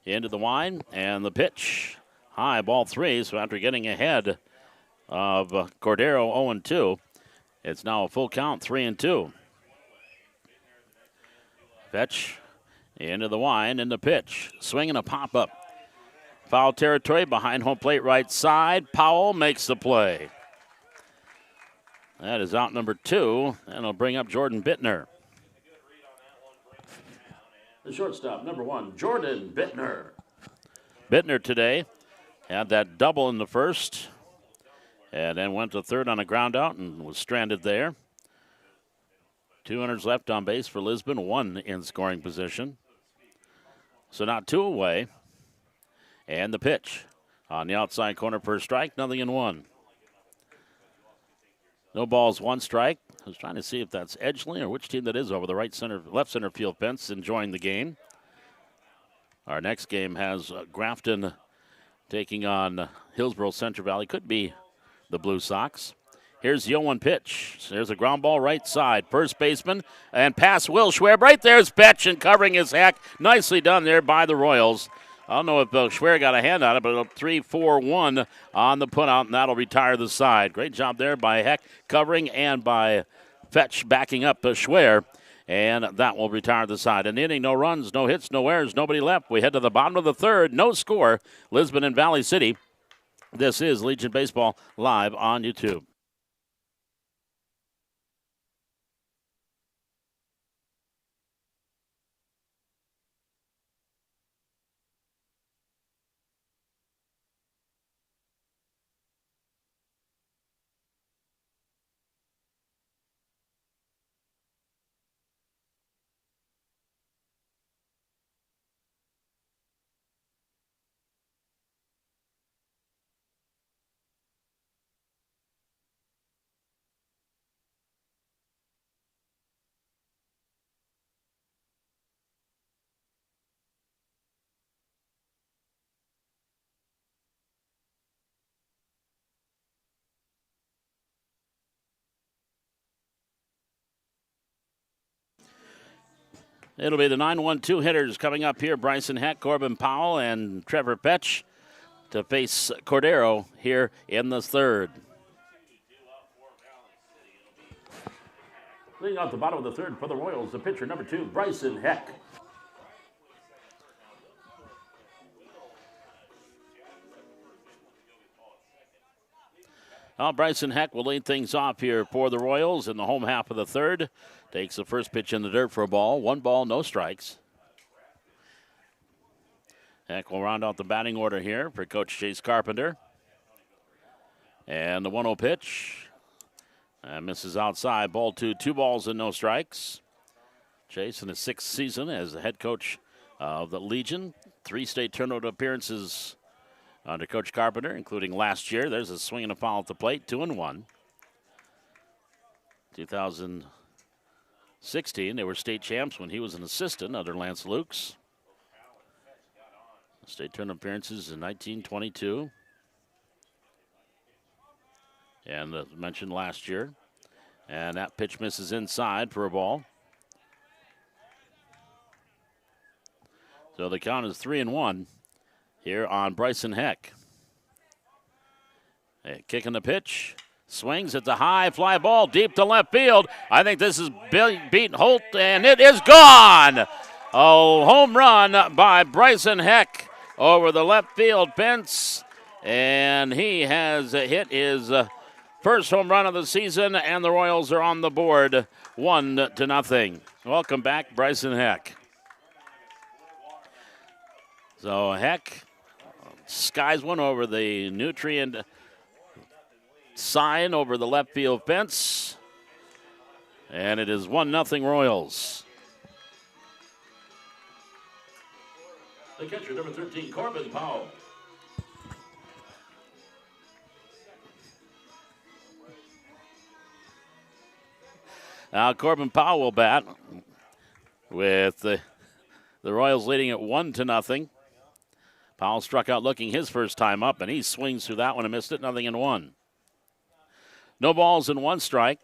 Into the line, and the pitch. High, ball 3. So after getting ahead of Cordero 0-2, it's now a full count, 3-2. Fetch into the line, and the pitch. Swing and a pop-up. Foul territory behind home plate right side. Powell makes the play. That is out number 2, and it'll bring up Jordan Bittner. The shortstop, number 1, Jordan Bittner. Bittner today had that double in the first, and then went to third on a ground out and was stranded there. 2 runners left on base for Lisbon, 1 in scoring position. So now 2 away. And the pitch on the outside corner for a strike, 0-1. No balls, 1 strike. I was trying to see if that's Edgeley or which team that is over the left center field fence enjoying the game. Our next game has Grafton taking on Hillsborough Central Valley. Could be the Blue Sox. Here's the 0-1 pitch. There's a ground ball right side. First baseman and pass Will Schwer. Right there's Betch and covering his Heck. Nicely done there by the Royals. I don't know if Schwer got a hand on it, but it'll 3-4-1 on the putout, and that'll retire the side. Great job there by Heck covering and by Fetch backing up Schwer, and that will retire the side. An inning, no runs, no hits, no errors, nobody left. We head to the bottom of the third, no score. Lisbon and Valley City. This is Legion Baseball live on YouTube. It'll be the 9-1-2 hitters coming up here. Bryson Heck, Corbin Powell, and Trevor Petch to face Cordero here in the third. Leading off the bottom of the third for the Royals, the pitcher, number 2, Bryson Heck. Well, Bryson Heck will lead things off here for the Royals in the home half of the third. Takes the first pitch in the dirt for a ball. 1 ball, no strikes. Heck will round out the batting order here for Coach Chase Carpenter. And the 1-0 pitch. Misses outside. Ball 2, 2 balls and no strikes. Chase in his 6th season as the head coach of the Legion. 3 state tournament appearances under Coach Carpenter, including last year. There's a swing and a foul at the plate, 2-1. 2016, they were state champs when he was an assistant under Lance Lukes. State tournament appearances in 1922. And as mentioned last year. And that pitch misses inside for a ball. So the count is 3-1 here on Bryson Heck. Kicking the pitch. Swings at the high fly ball deep to left field. I think this is beaten Holt, and it is gone. A home run by Bryson Heck over the left field fence. And he has hit his first home run of the season, and the Royals are on the board 1-0. Welcome back, Bryson Heck. So Heck skies one over the nutrient sign over the left field fence, and it is 1-0 Royals. The catcher, number 13, Corbin Powell. Now Corbin Powell will bat with the Royals leading at 1-0. Powell struck out looking his first time up, and he swings through that one and missed it, 0-1. No balls and 1 strike.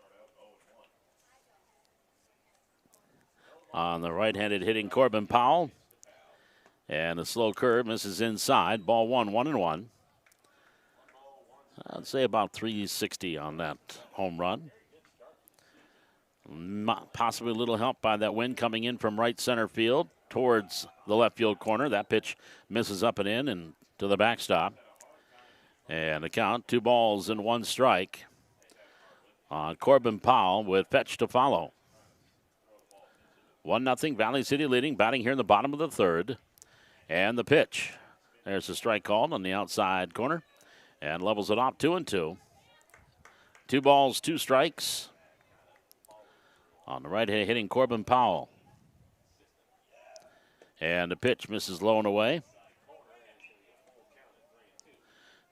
On the right-handed hitting Corbin Powell. And a slow curve misses inside. Ball 1, 1-1. I'd say about 360 on that home run. Possibly a little help by that wind coming in from right center field towards the left field corner. That pitch misses up and in and to the backstop. And the count, 2 balls and 1 strike. Corbin Powell with Fetch to follow. 1-0, Valley City leading, batting here in the bottom of the third. And the pitch. There's the strike called on the outside corner. And levels it off 2-2. 2 balls, 2 strikes. On the right hitting Corbin Powell. And the pitch misses low and away.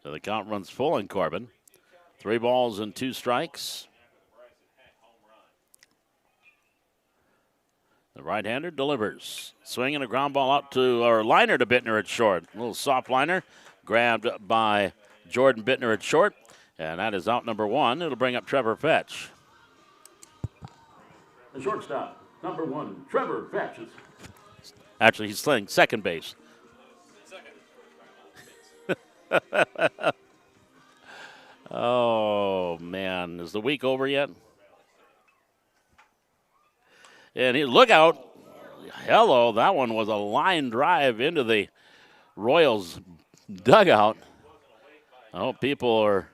So the count runs full on Corbin. 3 balls and 2 strikes. The right-hander delivers. Swinging a ground ball out to, or liner to Bittner at short. A little soft liner grabbed by Jordan Bittner at short. And that is out number 1. It'll bring up Trevor Fetch. The shortstop, number 1, Trevor Fetch. Actually, he's playing second base. Oh, man. Is the week over yet? And look out. Hello, that one was a line drive into the Royals dugout. I hope people are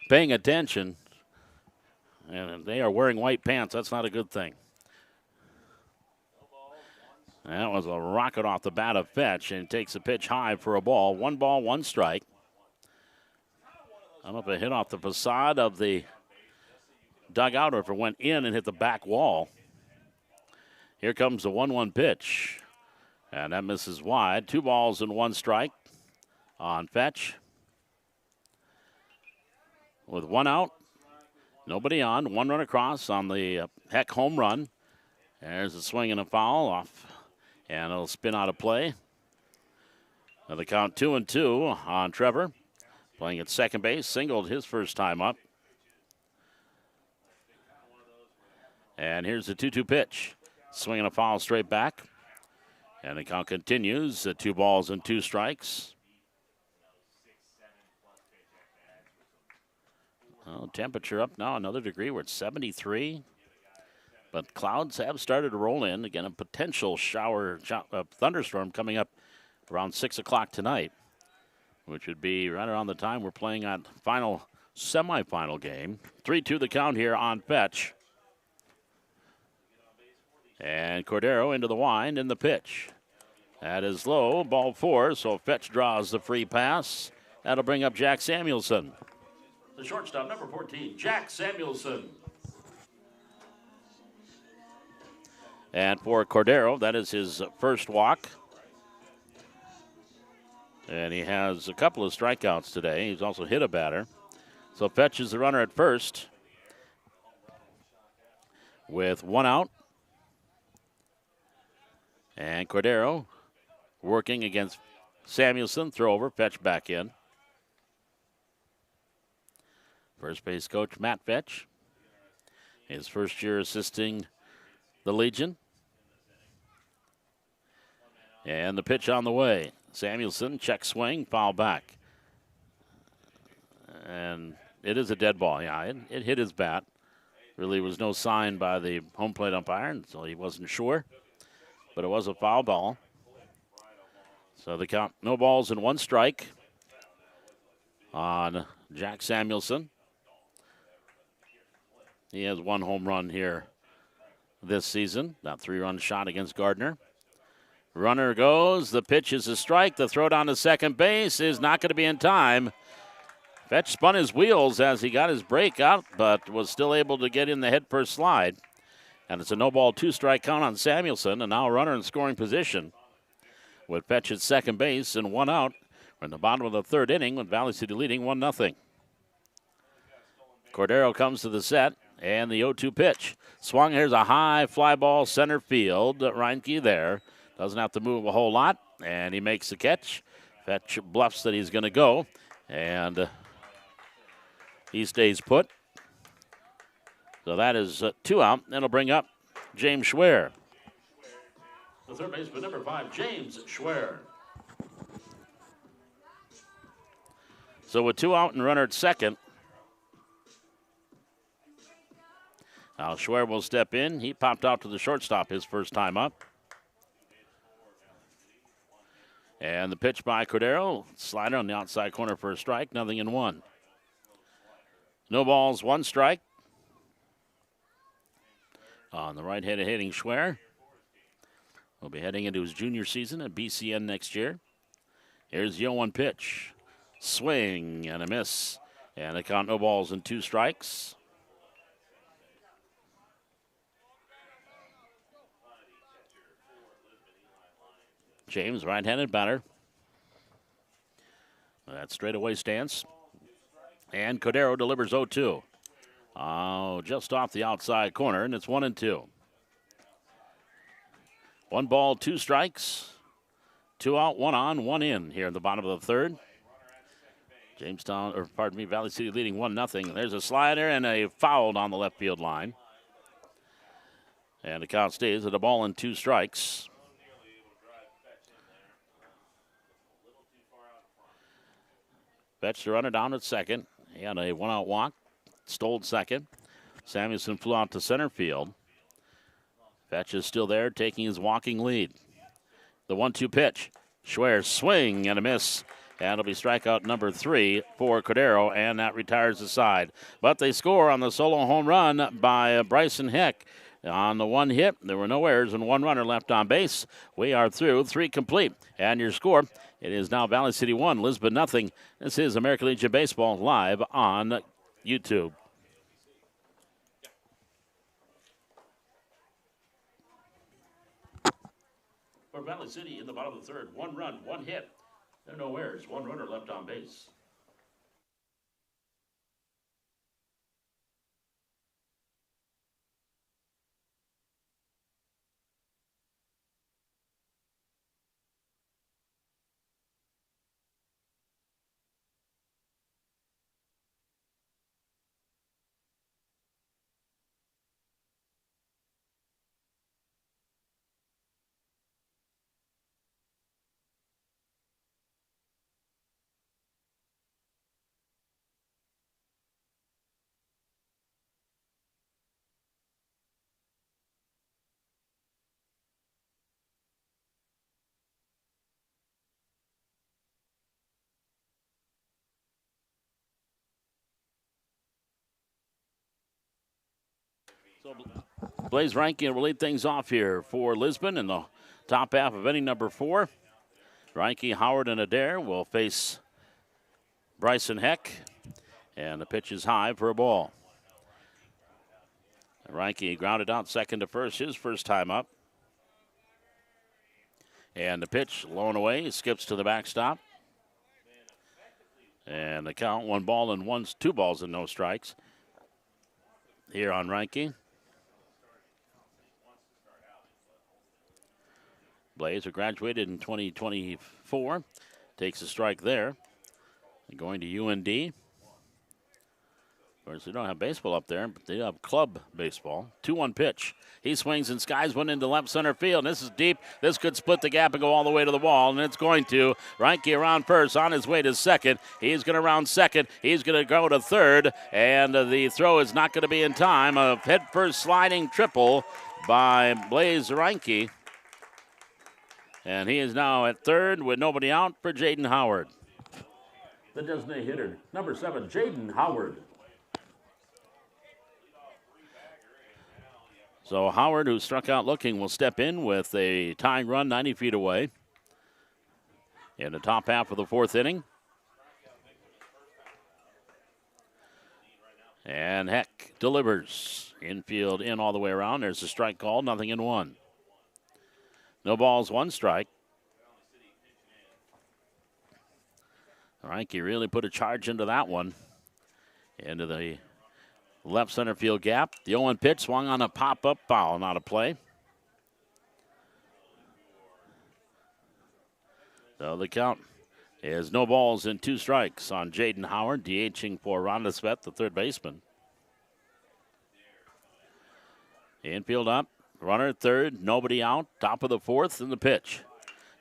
paying attention. And they are wearing white pants. That's not a good thing. That was a rocket off the bat of Fetch, and takes a pitch high for a ball. 1 ball, 1 strike. I don't know if it hit off the facade of the dugout or if it went in and hit the back wall. Here comes the 1-1 pitch. And that misses wide. 2 balls and 1 strike on Fetch. With 1 out. Nobody on. 1 run across on the Heck home run. There's a swing and a foul off. And it'll spin out of play. Now the count 2-2 on Trevor. Playing at second base. Singled his first time up. And here's the 2-2 pitch. Swing and a foul straight back. And the count continues. 2 balls and 2 strikes. Temperature up now another degree. We're at 73. But clouds have started to roll in. Again, a potential thunderstorm coming up around 6 o'clock tonight, which would be right around the time we're playing on final semifinal game. 3-2 the count here on Fetch. And Cordero into the wind and the pitch. That is low, ball 4, so Fetch draws the free pass. That'll bring up Jack Samuelson. The shortstop, number 14, Jack Samuelson. And for Cordero, that is his first walk. And he has a couple of strikeouts today. He's also hit a batter. So Fetch is the runner at first with 1 out. And Cordero working against Samuelson. Throw over, Fetch back in. First base coach Matt Fetch. His first year assisting the Legion. And the pitch on the way. Samuelson, check swing, foul back. And it is a dead ball. Yeah, it hit his bat. Really was no sign by the home plate umpire, so he wasn't sure. But it was a foul ball. So the count, no balls and 1 strike on Jack Samuelson. He has 1 home run here this season. That 3-run shot against Gardner. Runner goes. The pitch is a strike. The throw down to second base is not going to be in time. Fetch spun his wheels as he got his break out, but was still able to get in the head first slide. And it's a no ball 2-strike count on Samuelson, and now a runner in scoring position with Fetch at second base and 1 out. We're in the bottom of the 3rd inning with Valley City leading 1-0. Cordero comes to the set, and the 0-2 pitch. Swung, here's a high fly ball center field. Reinke there. Doesn't have to move a whole lot, and he makes the catch. Fetch bluffs that he's going to go, and he stays put. So that is 2 out. That'll bring up James Schwer. The third baseman, number 5, James Schwer. So with 2 out and runner at second, now Schwer will step in. He popped out to the shortstop his first time up. And the pitch by Cordero. Slider on the outside corner for a strike. 0-1. No balls, 1 strike. On the right-handed hitting Schwer. Will be heading into his junior season at BCN next year. Here's the 0-1 pitch. Swing and a miss. And the count, no balls and 2 strikes. James, right-handed batter. That straightaway stance. And Cordero delivers 0-2. Oh, just off the outside corner, and it's 1-2. 1 ball, 2 strikes. 2 out, 1 on, 1 in here in the bottom of the 3rd. Valley City leading 1-0. There's a slider and a foul on the left field line. And the count stays at a ball and 2 strikes. Fetch the runner down at second. He had a 1-out walk. Stole second. Samuelson flew out to center field. Fetch is still there, taking his walking lead. The 1-2 pitch. Schwer swing and a miss. And it'll be strikeout number 3 for Cordero, and that retires the side. But they score on the solo home run by Bryson Heck. On the 1 hit, there were no errors and 1 runner left on base. We are through, 3 complete. And your score, it is now Valley City 1, Lisbon 0. This is American Legion Baseball live on YouTube. For Valley City in the bottom of the 3rd, 1 run, 1 hit. There are no errors, 1 runner left on base. Blaze Reinke will lead things off here for Lisbon in the top half of inning number 4. Reinke, Howard, and Adair will face Bryson Heck. And the pitch is high for a ball. Reinke grounded out second to first, his first time up. And the pitch low and away, he skips to the backstop. And the count, 2 balls and no strikes here on Reinke. Blaze, who graduated in 2024, takes a strike there. Going to UND. Of course, they don't have baseball up there, but they have club baseball. 2-1 pitch. He swings and skies one into left center field. This is deep. This could split the gap and go all the way to the wall, and it's going to. Reinke around first, on his way to second. He's going to round second. He's going to go to third, and the throw is not going to be in time. A head-first sliding triple by Blaze Reinke. And he is now at third with nobody out for Jaden Howard. The designated hitter, number 7, Jaden Howard. So Howard, who struck out looking, will step in with a tying run 90 feet away in the top half of the 4th inning. And Heck delivers. Infield in all the way around. There's a strike called, 0-1. No balls, 1 strike. Reinke really put a charge into that one. Into the left center field gap. The 0-1 pitch swung on a pop-up foul, not a play. So the count is no balls and 2 strikes on Jaden Howard, DHing for Rhonda Svett, the third baseman. Infield up, runner at third, nobody out, top of the 4th, and the pitch.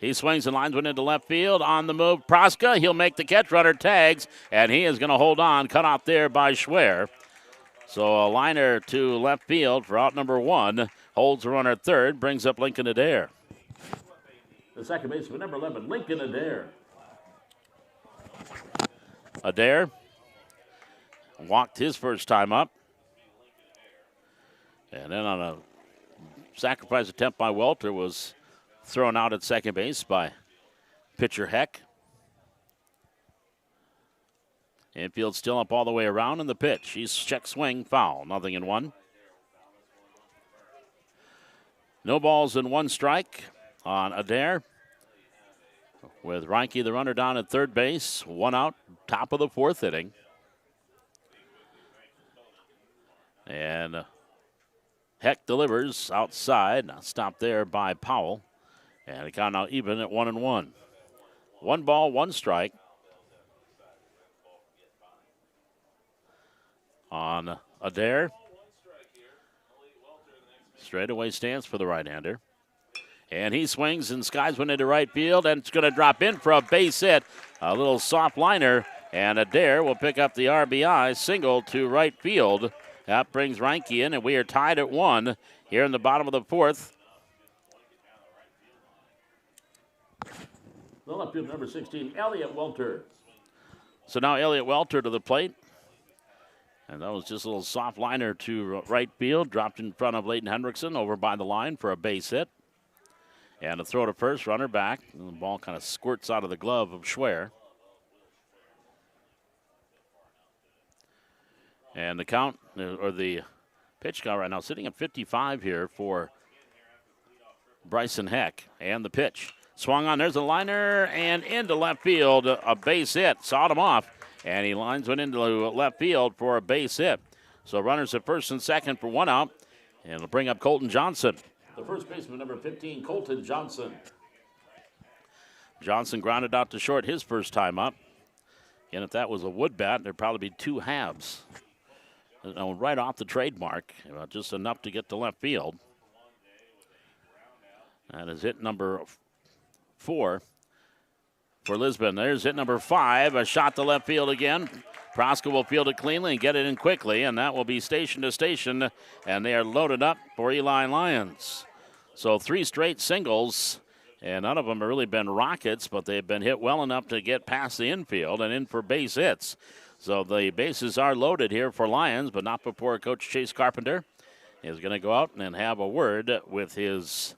He swings and lines one into left field. On the move, Praska. He'll make the catch. Runner tags, and he is going to hold on. Cut off there by Schwer. So a liner to left field for out number 1. Holds the runner at third. Brings up Lincoln Adair. The second baseman, number 11, Lincoln Adair. Adair walked his first time up. And then on a sacrifice attempt by Welter was thrown out at second base by pitcher Heck. Infield still up all the way around, and the pitch. He's check swing, foul, 0-1. No balls and 1 strike on Adair. With Reinke, the runner, down at third base. 1 out, top of the 4th inning. And Heck delivers outside. Now stopped there by Powell. And the count now even at 1-1. 1 ball, 1 strike on Adair. Straightaway stance for the right-hander. And he swings and skies one into right field, and it's going to drop in for a base hit. A little soft liner, and Adair will pick up the RBI, single to right field. That brings Reinke in, and we are tied at 1 here in the bottom of the 4th. The left field, number 16, Elliott Welter. So now Elliott Welter to the plate. And that was just a little soft liner to right field. Dropped in front of Leighton Hendrickson over by the line for a base hit. And a throw to first, runner back. And the ball kind of squirts out of the glove of Schwer. And the count, or the pitch count right now, sitting at 55 here for Bryson Heck. And the pitch. Swung on, there's a liner, and into left field, a base hit. Sawed him off, and he lines one into left field for a base hit. So runners at first and second for 1 out, and it'll bring up Colton Johnson. The first baseman, number 15, Colton Johnson. Johnson grounded out to short his first time up. And if that was a wood bat, there'd probably be 2 halves. Right off the trademark, just enough to get to left field. That is hit number 4 for Lisbon. There's hit number 5, a shot to left field again. Praska will field it cleanly and get it in quickly, and that will be station to station, and they are loaded up for Eli Lyons. So 3 straight singles, and none of them have really been rockets, but they've been hit well enough to get past the infield and in for base hits. So the bases are loaded here for Lyons, but not before Coach Chase Carpenter is going to go out and have a word with his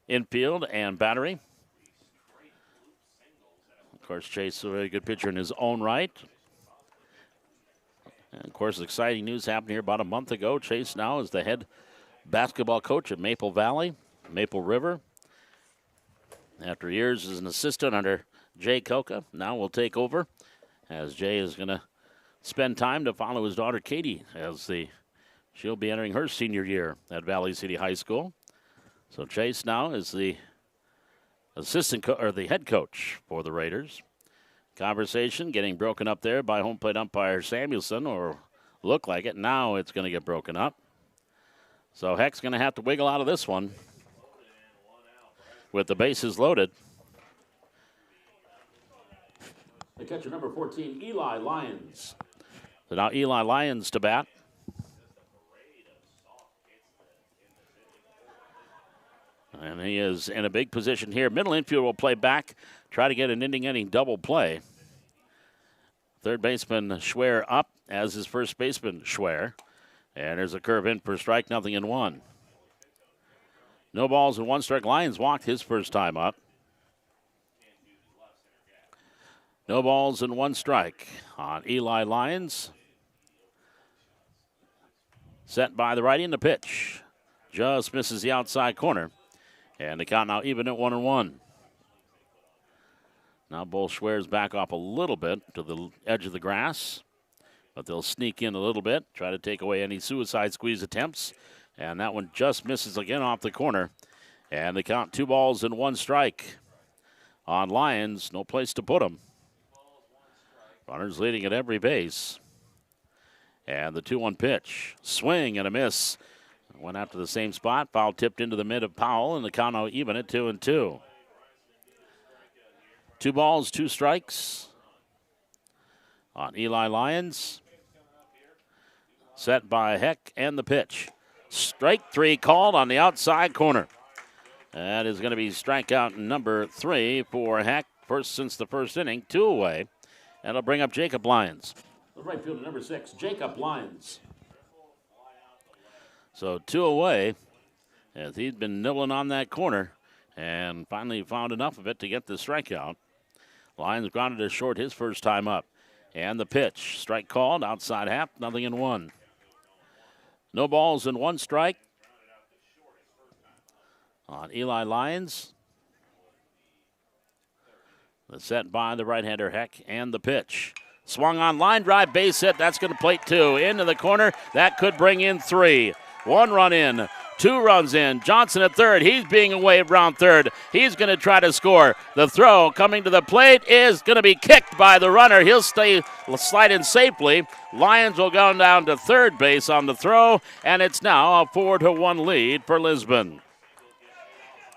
infield and battery. Of course, Chase is a very good pitcher in his own right. And of course, exciting news happened here about a month ago. Chase now is the head basketball coach at Maple Valley, Maple River. After years as an assistant under Jay Koka, now will take over as Jay is going to spend time to follow his daughter Katie as she'll be entering her senior year at Valley City High School. So Chase now is the the head coach for the Raiders. Conversation getting broken up there by home plate umpire Samuelson, or look like it. Now it's going to get broken up. So Heck's going to have to wiggle out of this one with the bases loaded. The catcher, number 14, Eli Lyons. So now Eli Lyons to bat. And he is in a big position here. Middle infield will play back, try to get an inning double play. Third baseman Schwer up as his first baseman Schwer. And there's a curve in for strike, 0-1. No balls and 1 strike. Lyons walked his first time up. No balls and 1 strike on Eli Lyons. Set by the righty in the pitch. Just misses the outside corner. And the count now even at 1-1. Now Bull Schwer's back off a little bit to the edge of the grass. But they'll sneak in a little bit, try to take away any suicide squeeze attempts. And that one just misses again off the corner. And the count 2 balls and 1 strike on Lyons. No place to put him. Runners leading at every base. And the 2-1 pitch. Swing and a miss. Went after the same spot. Foul tipped into the mid of Powell, and the count now even at 2-2. 2 balls, 2 strikes on Eli Lyons. Set by Heck and the pitch. Strike 3 called on the outside corner. That is going to be strikeout number 3 for Heck. First since the first inning, 2 away. And it'll bring up Jacob Lyons. The right fielder, number 6, Jacob Lyons. So 2 away as he's been nibbling on that corner and finally found enough of it to get the strikeout. Lyons grounded it short his first time up. And the pitch. Strike called, outside half, 0-1. No balls and 1 strike on Eli Lyons. The set by the right-hander Heck and the pitch. Swung on, line drive, base hit. That's going to plate 2. Into the corner. That could bring in 3. 1 run in, 2 runs in. Johnson at third. He's being waved around third. He's going to try to score. The throw coming to the plate is going to be kicked by the runner. He'll slide in safely. Lyons will go down to third base on the throw, and it's now a 4-1 lead for Lisbon.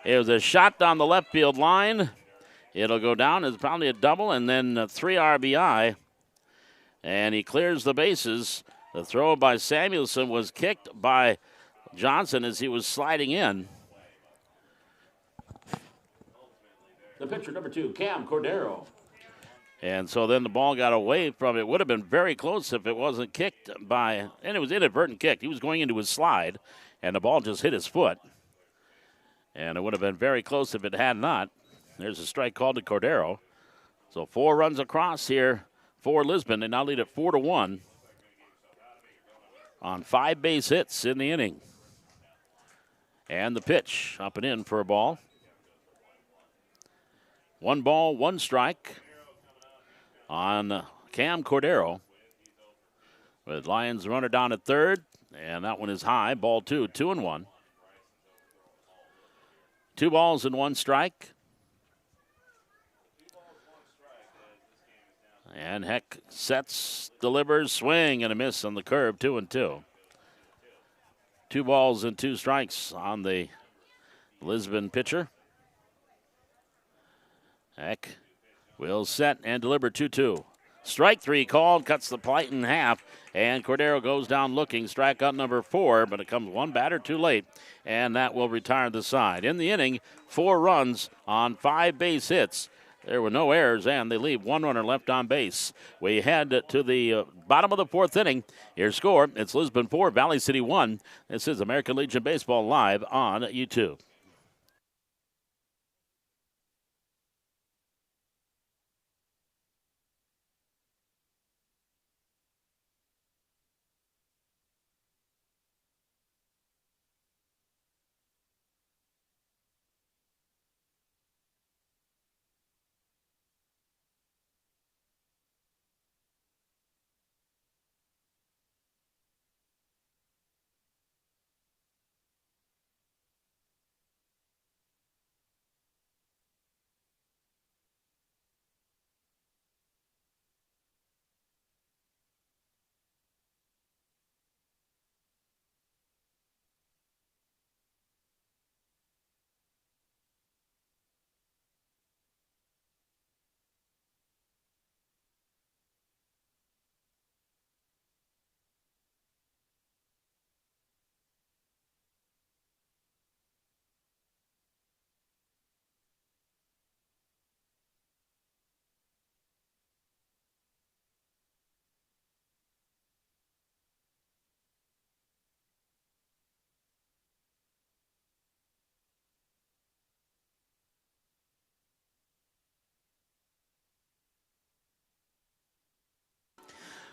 It was a shot down the left field line. It'll go down as probably a double, and then 3 RBI. And he clears the bases. The throw by Samuelson was kicked by Johnson as he was sliding in. The pitcher, number 2, Cam Cordero. And so then the ball got away from it. Would have been very close if it wasn't kicked by, and it was inadvertent kick. He was going into his slide, and the ball just hit his foot. And it would have been very close if it had not. There's a strike called to Cordero. So 4 runs across here for Lisbon. They now lead at 4-1 on 5 base hits in the inning. And the pitch up and in for a ball. 1 ball, 1 strike on Cam Cordero. With Lyons runner down at third. And that one is high. Ball 2, 2-1. 2 balls and 1 strike. And Heck sets, delivers, swing, and a miss on the curve, 2-2. 2 balls and 2 strikes on the Lisbon pitcher. Heck will set and deliver 2-2. Strike 3 called, cuts the plate in half, and Cordero goes down looking. Strikeout number 4, but it comes 1 batter too late, and that will retire the side. In the inning, 4 runs on 5 base hits. There were no errors, and they leave one runner left on base. We head to the bottom of the fourth inning. Your score, it's Lisbon 4, Valley City 1. This is American Legion Baseball live on YouTube.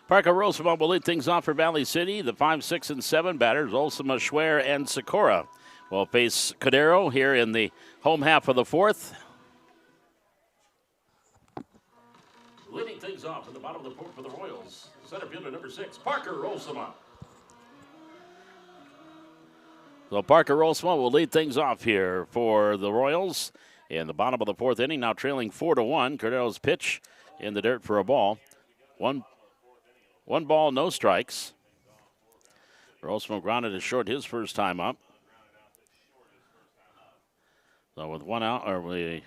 Parker Roosevelt will lead things off for Valley City. The 5, 6, and 7 batters, Olsema, Schwer, and Sikora, will face Cordero here in the home half of the fourth. Leading things off at the bottom of the fourth for the Royals, center fielder number 6, Parker Olsema. So Parker Olsema will lead things off here for the Royals in the bottom of the fourth inning, now trailing 4-1. Cordero's pitch in the dirt for a ball. One ball, no strikes. Olsema grounded it short his first time up. So with one out, or the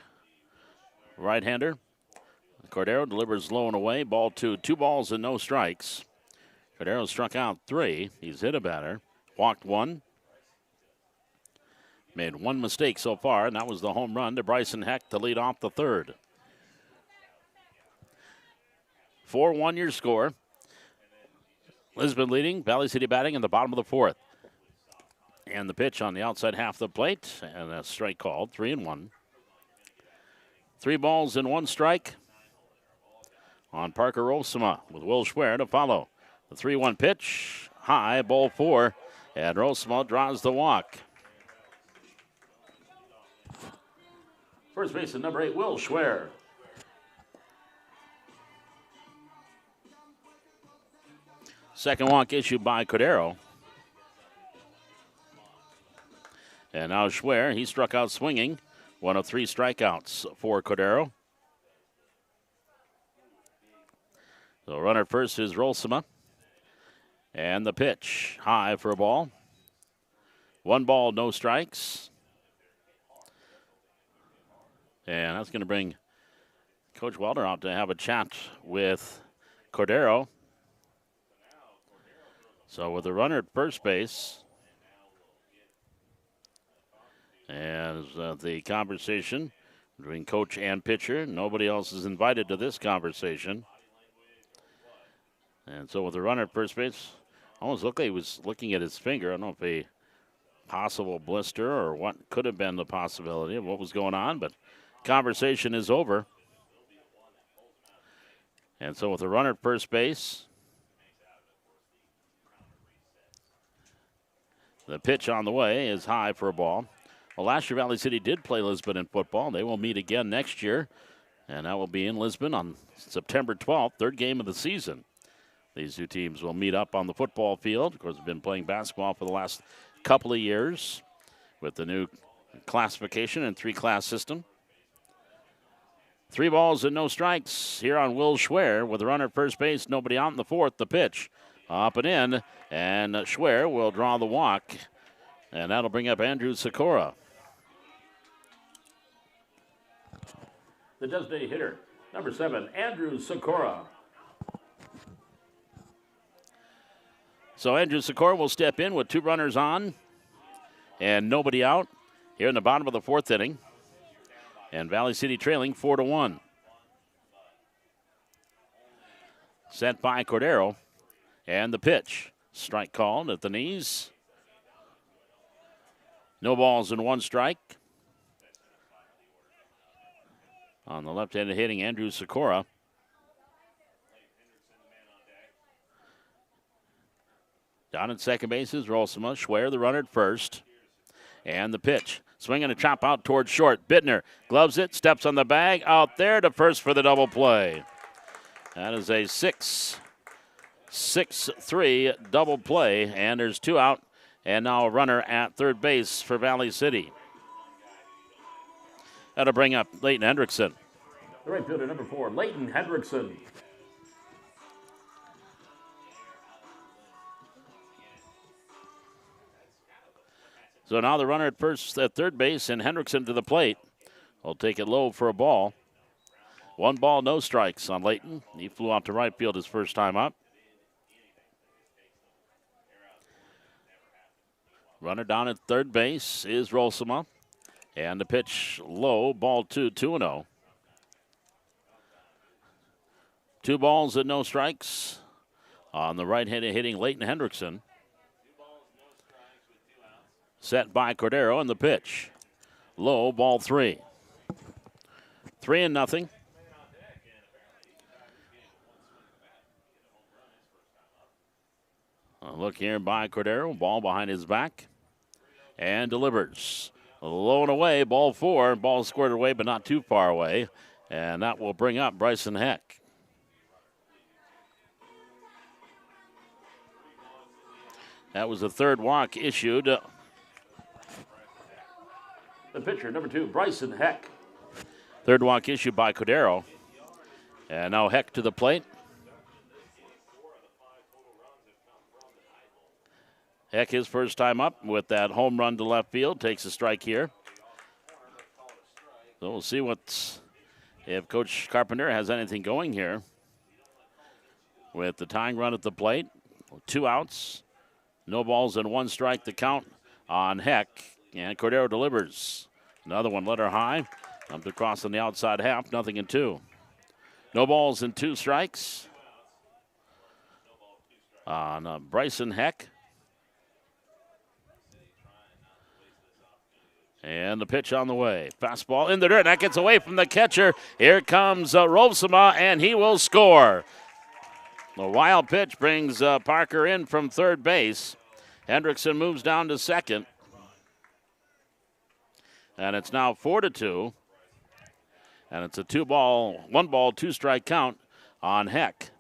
right-hander, Cordero delivers low and away. Ball 2, 2 balls and no strikes. Cordero struck out 3. He's hit a batter, walked 1. Made 1 mistake so far, and that was the home run to Bryson Heck to lead off the third. 4-1 your score. Lisbon leading, Valley City batting in the bottom of the fourth. And the pitch on the outside half of the plate, and a strike called, 3-1. 3 balls and 1 strike on Parker Olsema with Will Schwer to follow. The 3-1 pitch, high, ball 4, and Olsema draws the walk. First baseman number 8, Will Schwer. Second walk issued by Cordero. And now Schwer, he struck out swinging. 1 of 3 strikeouts for Cordero. So runner first is Olsema. And the pitch, high for a ball. 1 ball, no strikes. And that's going to bring Coach Welder out to have a chat with Cordero. So with the runner at first base, and the conversation between coach and pitcher, nobody else is invited to this conversation. And so with the runner at first base, almost looked like he was looking at his finger. I don't know if a possible blister or what could have been the possibility of what was going on, but conversation is over. And so with the runner at first base, the pitch on the way is high for a ball. Well, last year Valley City did play Lisbon in football. They will meet again next year, and that will be in Lisbon on September 12th, third game of the season. These two teams will meet up on the football field. Of course, they've been playing basketball for the last couple of years with the new classification and 3-class system. 3 balls and no strikes here on Will Schwer with a runner at first base, nobody out in the fourth. The pitch up and in, and Schwer will draw the walk, and that'll bring up Andrew Sikora. The designated hitter, number 7, Andrew Sikora. So Andrew Sikora will step in with 2 runners on and nobody out here in the bottom of the fourth inning. And Valley City trailing 4-1. Sent by Cordero. And the pitch. Strike called at the knees. No balls and one strike. On the left-handed hitting Andrew Sikora. Down at second base is Rolsema. Schwer, the runner at first. And the pitch. Swinging a chop out towards short. Bittner gloves it, steps on the bag. Out there to first for the double play. That is a 6-3 double play. And there's two out. And now a runner at third base for Valley City. That'll bring up Leighton Hendrickson. The right fielder, number 4, Leighton Hendrickson. So now the runner at third base and Hendrickson to the plate. Will take it low for a ball. 1 ball, no strikes on Leighton. He flew out to right field his first time up. Runner down at third base is Rolsema. And the pitch low, ball 2-0. 2 balls and no strikes on the right-handed hitting Leighton Hendrickson. Set by Cordero and the pitch. Low, ball 3. 3-0. A look here by Cordero. Ball behind his back. And delivers. Low and away, ball 4. Ball squared away, but not too far away. And that will bring up Bryson Heck. That was the third walk issued. The pitcher, number 2, Bryson Heck. Third walk issued by Cordero. And now Heck to the plate. Heck, his first time up with that home run to left field, takes a strike here. So we'll see if Coach Carpenter has anything going here. With the tying run at the plate, 2 outs, no balls and 1 strike to count on Heck. And Cordero delivers. Another one, letter high. Up across on the outside half, 0-2. No balls and 2 strikes on Bryson Heck. And the pitch on the way. Fastball in the dirt. That gets away from the catcher. Here comes Rolsema, and he will score. The wild pitch brings Parker in from third base. Hendrickson moves down to second. And it's now 4-2. And it's a 1 ball, 2 strike count on Heck.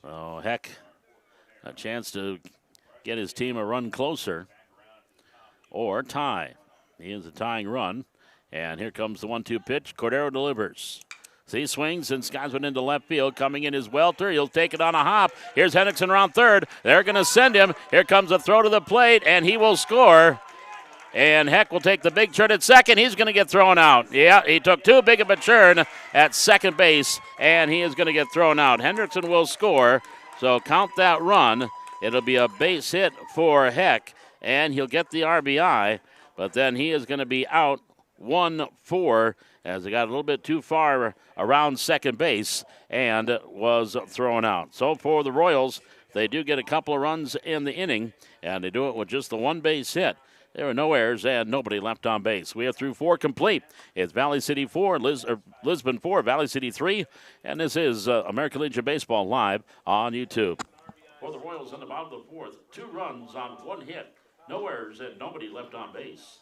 So Heck, a chance to get his team a run closer or tie. He is a tying run. And here comes the 1-2 pitch. Cordero delivers. So he swings and skies one into left field. Coming in is Welter. He'll take it on a hop. Here's Hendrickson around third. They're going to send him. Here comes a throw to the plate, and he will score. And Heck will take the big turn at second. He's going to get thrown out. Yeah, he took too big of a turn at second base, and he is going to get thrown out. Hendrickson will score, so count that run. It'll be a base hit for Heck, and he'll get the RBI, but then he is going to be out 1-4 as he got a little bit too far around second base and was thrown out. So for the Royals, they do get a couple of runs in the inning, and they do it with just the 1 base hit. There were no errors and nobody left on base. We are through 4 complete. It's Valley City 4, Lisbon 4, Valley City 3, and this is American Legion Baseball live on YouTube. For the Royals in the bottom of the 4th, 2 runs on 1 hit, no errors and nobody left on base.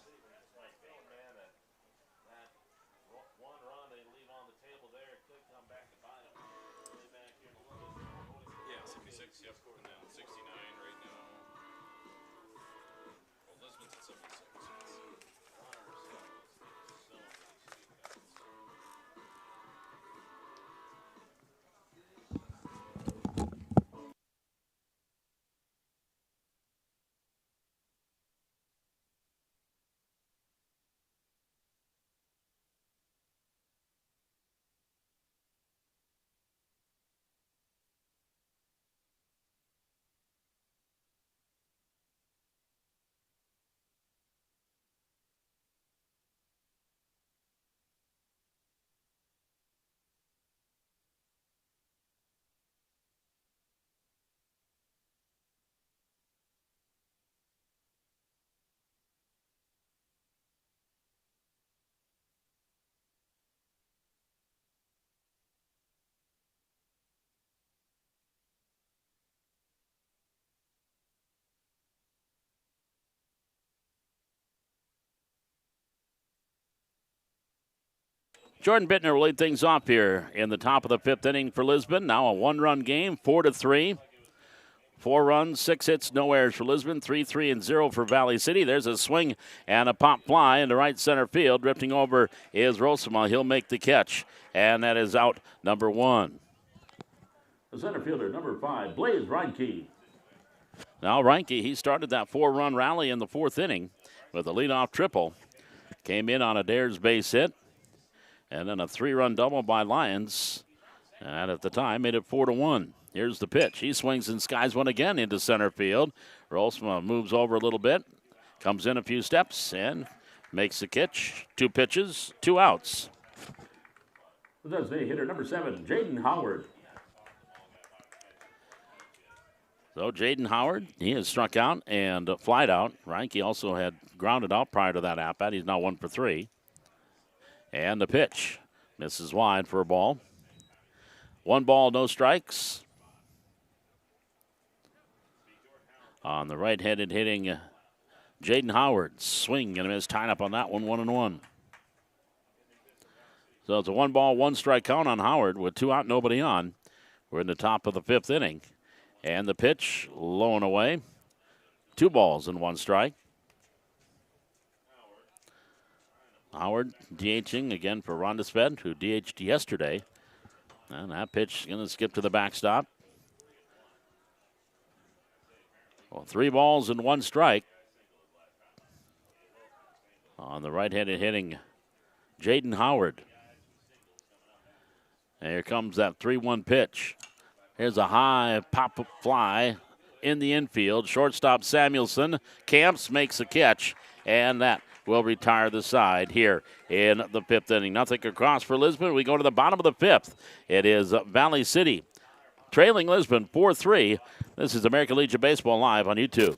Jordan Bittner will lead things off here in the top of the 5th inning for Lisbon. Now a one-run game, 4-3. 4 runs, 6 hits, no errors for Lisbon. 3-3-0 for Valley City. There's a swing and a pop fly into right center field. Drifting over is Rosema. He'll make the catch, and that is out number 1. The center fielder, number 5, Blaze Reinke. Now Reinke, he started that 4-run rally in the 4th inning with a leadoff triple. Came in on a Dares base hit, and then a 3-run double by Lyons. And at the time, made it 4-1. Here's the pitch. He swings and skies one again into center field. Rosema moves over a little bit, comes in a few steps, and makes the catch. 2 pitches, 2 outs. The designated hitter, number 7, Jaden Howard. So Jaden Howard, he has struck out and flied out. Reinke also had grounded out prior to that at-bat. He's now 1 for 3. And the pitch misses wide for a ball. 1 ball, no strikes. On the right-handed hitting, Jaden Howard. Swing and a miss, tying up on that one, 1-1. So it's a 1 ball, 1 strike count on Howard with 2 out, nobody on. We're in the top of the 5th inning. And the pitch, low and away. 2 balls and 1 strike. Howard DHing again for Rondesved, who DH'd yesterday. And that pitch is going to skip to the backstop. Well, 3 balls and 1 strike. On the right-handed hitting, Jaden Howard. And here comes that 3-1 pitch. Here's a high pop-up fly in the infield. Shortstop Samuelson camps, makes a catch, and that will retire the side here in the 5th inning. Nothing across for Lisbon. We go to the bottom of the 5th. It is Valley City trailing Lisbon 4-3. This is American Legion Baseball live on YouTube.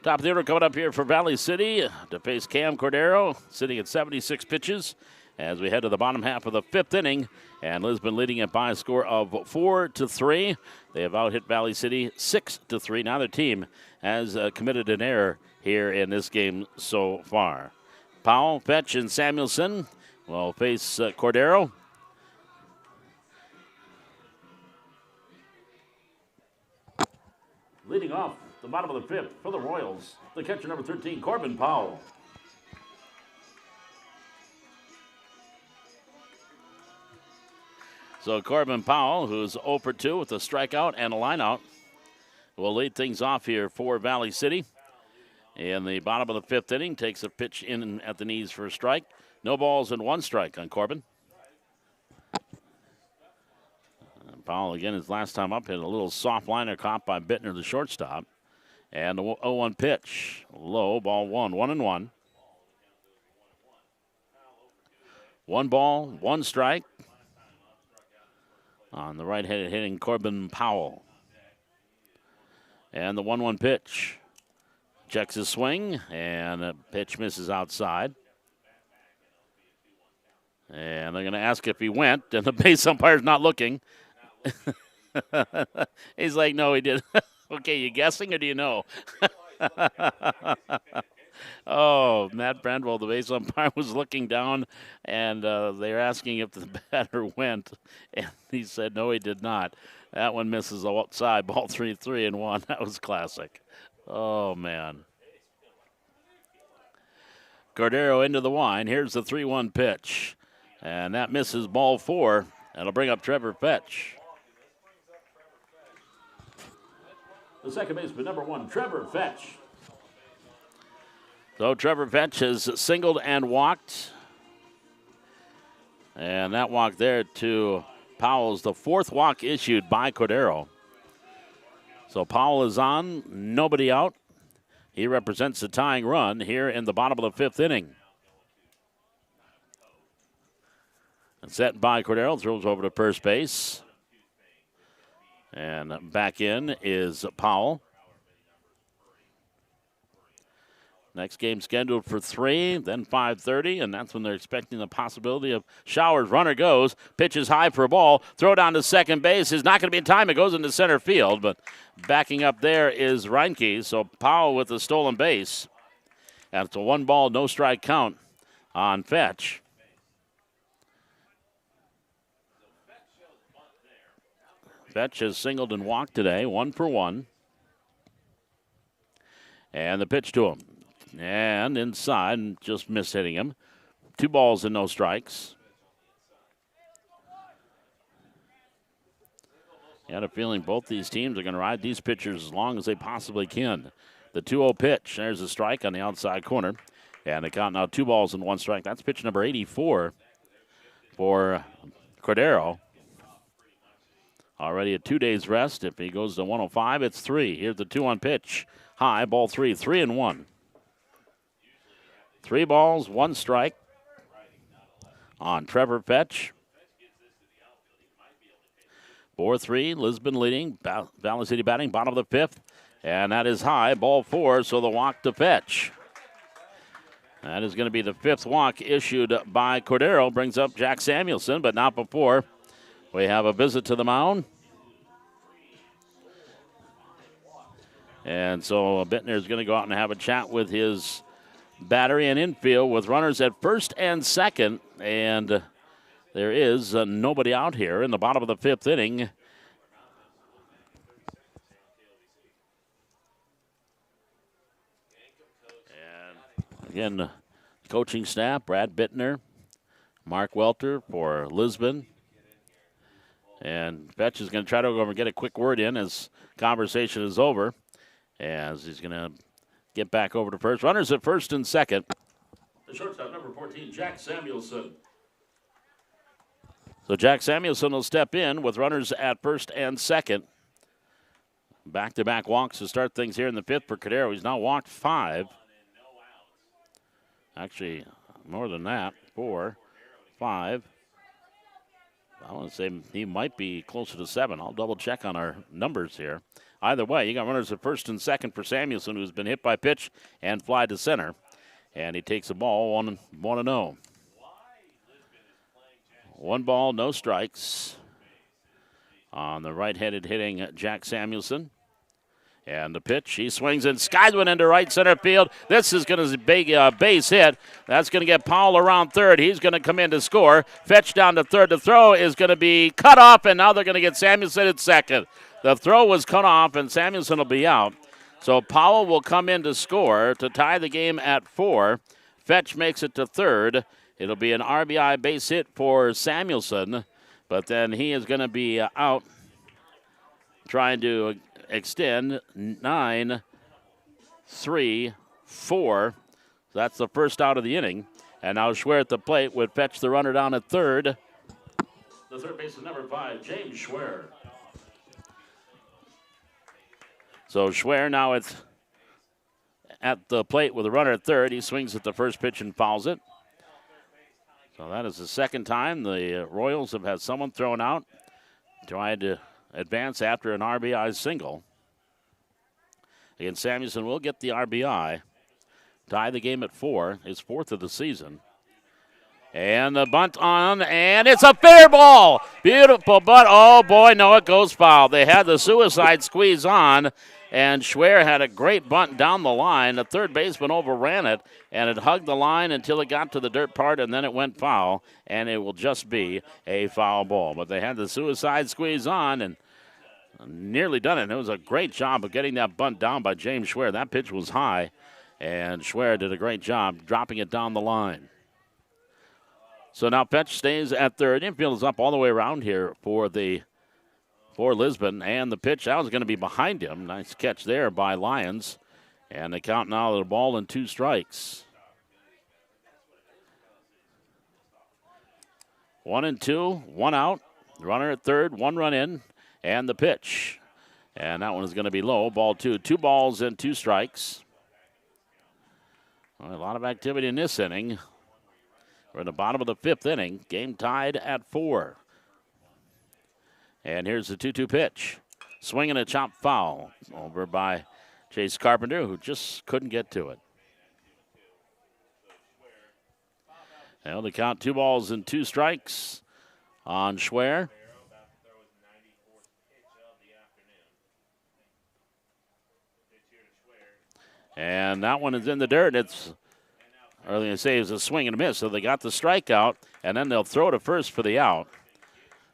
Top of the order coming up here for Valley City to face Cam Cordero, sitting at 76 pitches as we head to the bottom half of the 5th inning. And Lisbon leading it by a score of 4-3. They have out-hit Valley City 6-3. Now their team has committed an error here in this game so far. Powell, Fetch, and Samuelson will face Cordero. Leading off the bottom of the 5th for the Royals, the catcher number 13, Corbin Powell. So Corbin Powell, who's 0 for 2 with a strikeout and a lineout, will lead things off here for Valley City. In the bottom of the 5th inning, takes a pitch in at the knees for a strike. No balls and 1 strike on Corbin. Powell, again, his last time up, hit a little soft liner caught by Bittner, the shortstop. And the 0-1 pitch. Low, ball 1, 1-1. 1 ball, 1 strike. On the right-handed hitting Corbin Powell. And the 1-1 pitch. Checks his swing, and the pitch misses outside. And they're going to ask if he went, and the base umpire's not looking. He's like, no, he didn't. Okay, you guessing or do you know? Oh, Matt Brandwell, the base umpire, was looking down, and they were asking if the batter went, and he said no, he did not. That one misses outside, ball 3-1. That was classic. Oh, man. Cordero into the line. Here's the 3-1 pitch, and that misses ball 4. That'll bring up Trevor Fetch. The second baseman, number 1, Trevor Fetch. So Trevor Fetch has singled and walked And that walk there to Powell's the fourth walk issued by Cordero. So Powell is on, nobody out. He represents the tying run here in the bottom of the fifth inning. And set by Cordero, throws over to first base. And back in is Powell. Next game scheduled for 3, then 5:30, and that's when they're expecting the possibility of showers. Runner goes, pitches high for a ball, throw down to second base is not going to be in time. It goes into center field, but backing up there is Reinke. So Powell with the stolen base. And it's a 1-ball, no strike count on Fetch. Fetch has singled and walked today, 1 for 1. And the pitch to him. And inside, and just missed hitting him. 2 balls and no strikes. I had a feeling both these teams are going to ride these pitchers as long as they possibly can. The 2-0 pitch, there's a strike on the outside corner. And they count now 2 balls and 1 strike. That's pitch number 84 for Cordero. Already at 2 days rest. If he goes to 105, it's 3. Here's the 2-1 pitch. High, ball 3, 3-1. 3 balls, 1 strike on Trevor Fetch. 4-3, Lisbon leading. Valley City batting, bottom of the 5th. And that is high, ball 4, so the walk to Fetch. That is going to be the 5th walk issued by Cordero. Brings up Jack Samuelson, but not before we have a visit to the mound. And so Bittner is going to go out and have a chat with his battery and infield with runners at first and second. And there is nobody out here in the bottom of the 5th inning. And again, coaching staff, Brad Bittner, Mark Welter for Lisbon. And Fetch is going to try to go over and get a quick word in as conversation is over, as he's going to get back over to first. Runners at first and second. The shortstop, number 14, Jack Samuelson. So Jack Samuelson will step in with runners at first and second. Back-to-back walks to start things here in the 5th for Cordero. He's now walked 5. Actually, more than that, 4, 5. I want to say he might be closer to 7. I'll double check on our numbers here. Either way, you got runners at first and second for Samuelson, who's been hit by pitch and fly to center. And he takes the ball 1-0. 1 ball, no strikes on the right-handed hitting Jack Samuelson. And the pitch, he swings and skies one into right center field. This is going to be a base hit. That's going to get Powell around third. He's going to come in to score. Fetch down to third. The throw is going to be cut off, and now they're going to get Samuelson at second. The throw was cut off, and Samuelson will be out. So Powell will come in to score to tie the game at 4. Fetch makes it to third. It'll be an RBI base hit for Samuelson, but then he is going to be out trying to extend 9-3-4. That's the first out of the inning. And now Schwer at the plate would fetch the runner down at third. The third baseman, number 5, James Schwer. So Schwer now at the plate with a runner at third. He swings at the first pitch and fouls it. So that is the second time the Royals have had someone thrown out, trying to advance after an RBI single. Again, Samuelson will get the RBI, tie the game at 4, his 4th of the season. And the bunt on, and it's a fair ball. Beautiful bunt. Oh, boy, no, it goes foul. They had the suicide squeeze on, and Schwer had a great bunt down the line. The third baseman overran it, and it hugged the line until it got to the dirt part, and then it went foul, and it will just be a foul ball. But they had the suicide squeeze on, and nearly done it. It was a great job of getting that bunt down by James Schwer. That pitch was high, and Schwer did a great job dropping it down the line. So now Fetch stays at third. Infield is up all the way around here for Lisbon, and the pitch out is going to be behind him. Nice catch there by Lyons, and they count now the ball and 2 strikes. 1-2, one out. Runner at third, one run in, and the pitch. And that one is going to be low. Ball two. 2 balls and 2 strikes. Well, a lot of activity in this inning. We're in the bottom of the 5th inning. Game tied at 4. And here's the 2-2 pitch. Swinging a chop foul over by Chase Carpenter, who just couldn't get to it. Well, the count 2 balls and 2 strikes on Schwer. And that one is in the dirt. It's early to say it was a swing and a miss. So they got the strikeout, and then they'll throw to first for the out.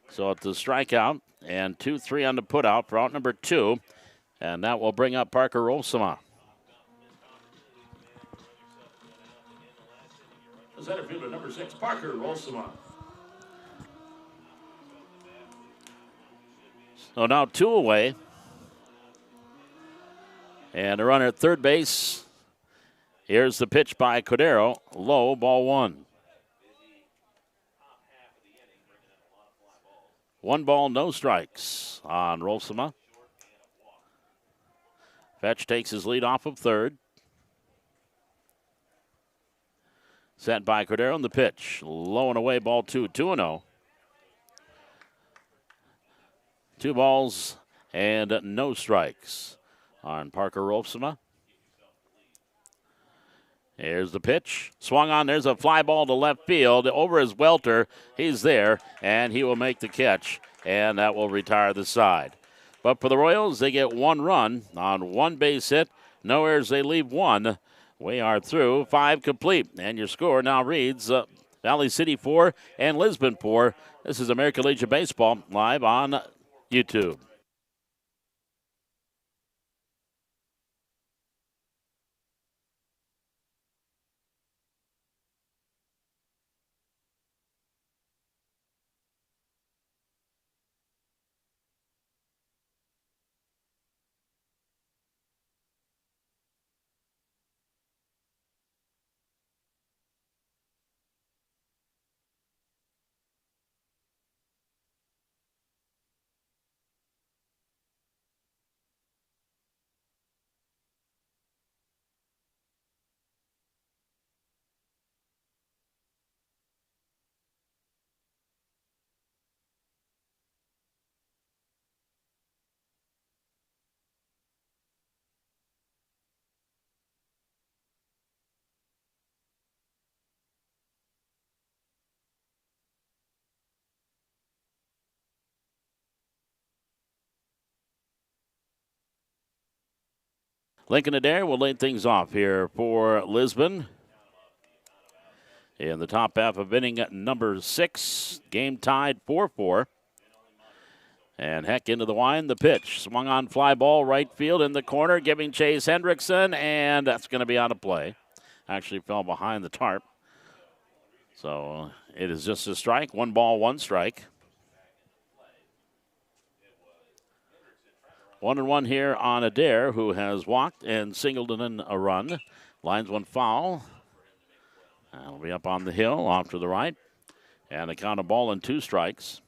So it's a strikeout and 2-3 on the put out for out number 2. And that will bring up Parker Rolsema. The center fielder, number 6, Parker Rolsema. So now 2 away. And a runner at third base. Here's the pitch by Cordero. Low, ball 1. 1 ball, no strikes on Rolsema. Fetch takes his lead off of third. Set by Cordero on the pitch. Low and away, ball 2. 2-0. 2 balls and no strikes on Parker Rolsema. Here's the pitch. Swung on. There's a fly ball to left field. Over his welter. He's there, and he will make the catch, and that will retire the side. But for the Royals, they get 1 run on 1 base hit. No errors. They leave 1. We are through 5 complete. And your score now reads Valley City 4 and Lisbon 4. This is American Legion Baseball live on YouTube. Lincoln Adair will lead things off here for Lisbon. In the top half of inning number 6, game tied 4-4. And Heck into the wind, the pitch. Swung on fly ball, right field in the corner, giving Chase Hendrickson, and that's going to be out of play. Actually fell behind the tarp. So it is just a strike, 1 ball, 1 strike. 1-1 here on Adair, who has walked and singled in a run. Lines 1 foul. That'll be up on the hill, off to the right. And a count of ball and 2 strikes.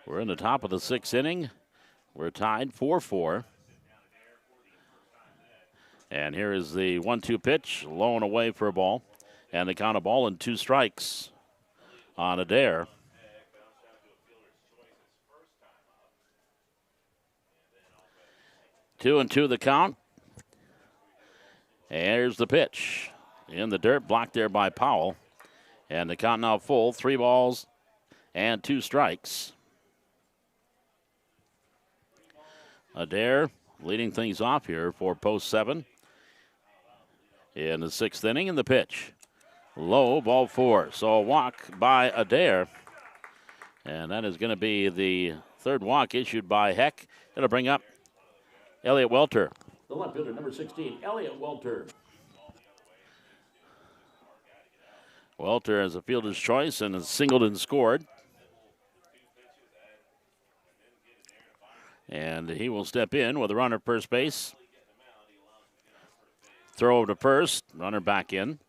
We're in the top of the 6th inning. We're tied 4-4. And here is the 1-2 pitch, low and away for a ball. And the count of ball and 2 strikes on Adair. 2-2 the count. And here's the pitch. In the dirt, blocked there by Powell. And the count now full, 3 balls and 2 strikes. Adair leading things off here for post 7. In the 6th inning, and the pitch. Low, ball 4. So a walk by Adair. And that is going to be the 3rd walk issued by Heck. It'll bring up Elliot Welter. The left fielder, number 16, Elliot Welter. Welter has a fielder's choice and has singled and scored. And he will step in with a runner at first base. Throw over to first, runner back in.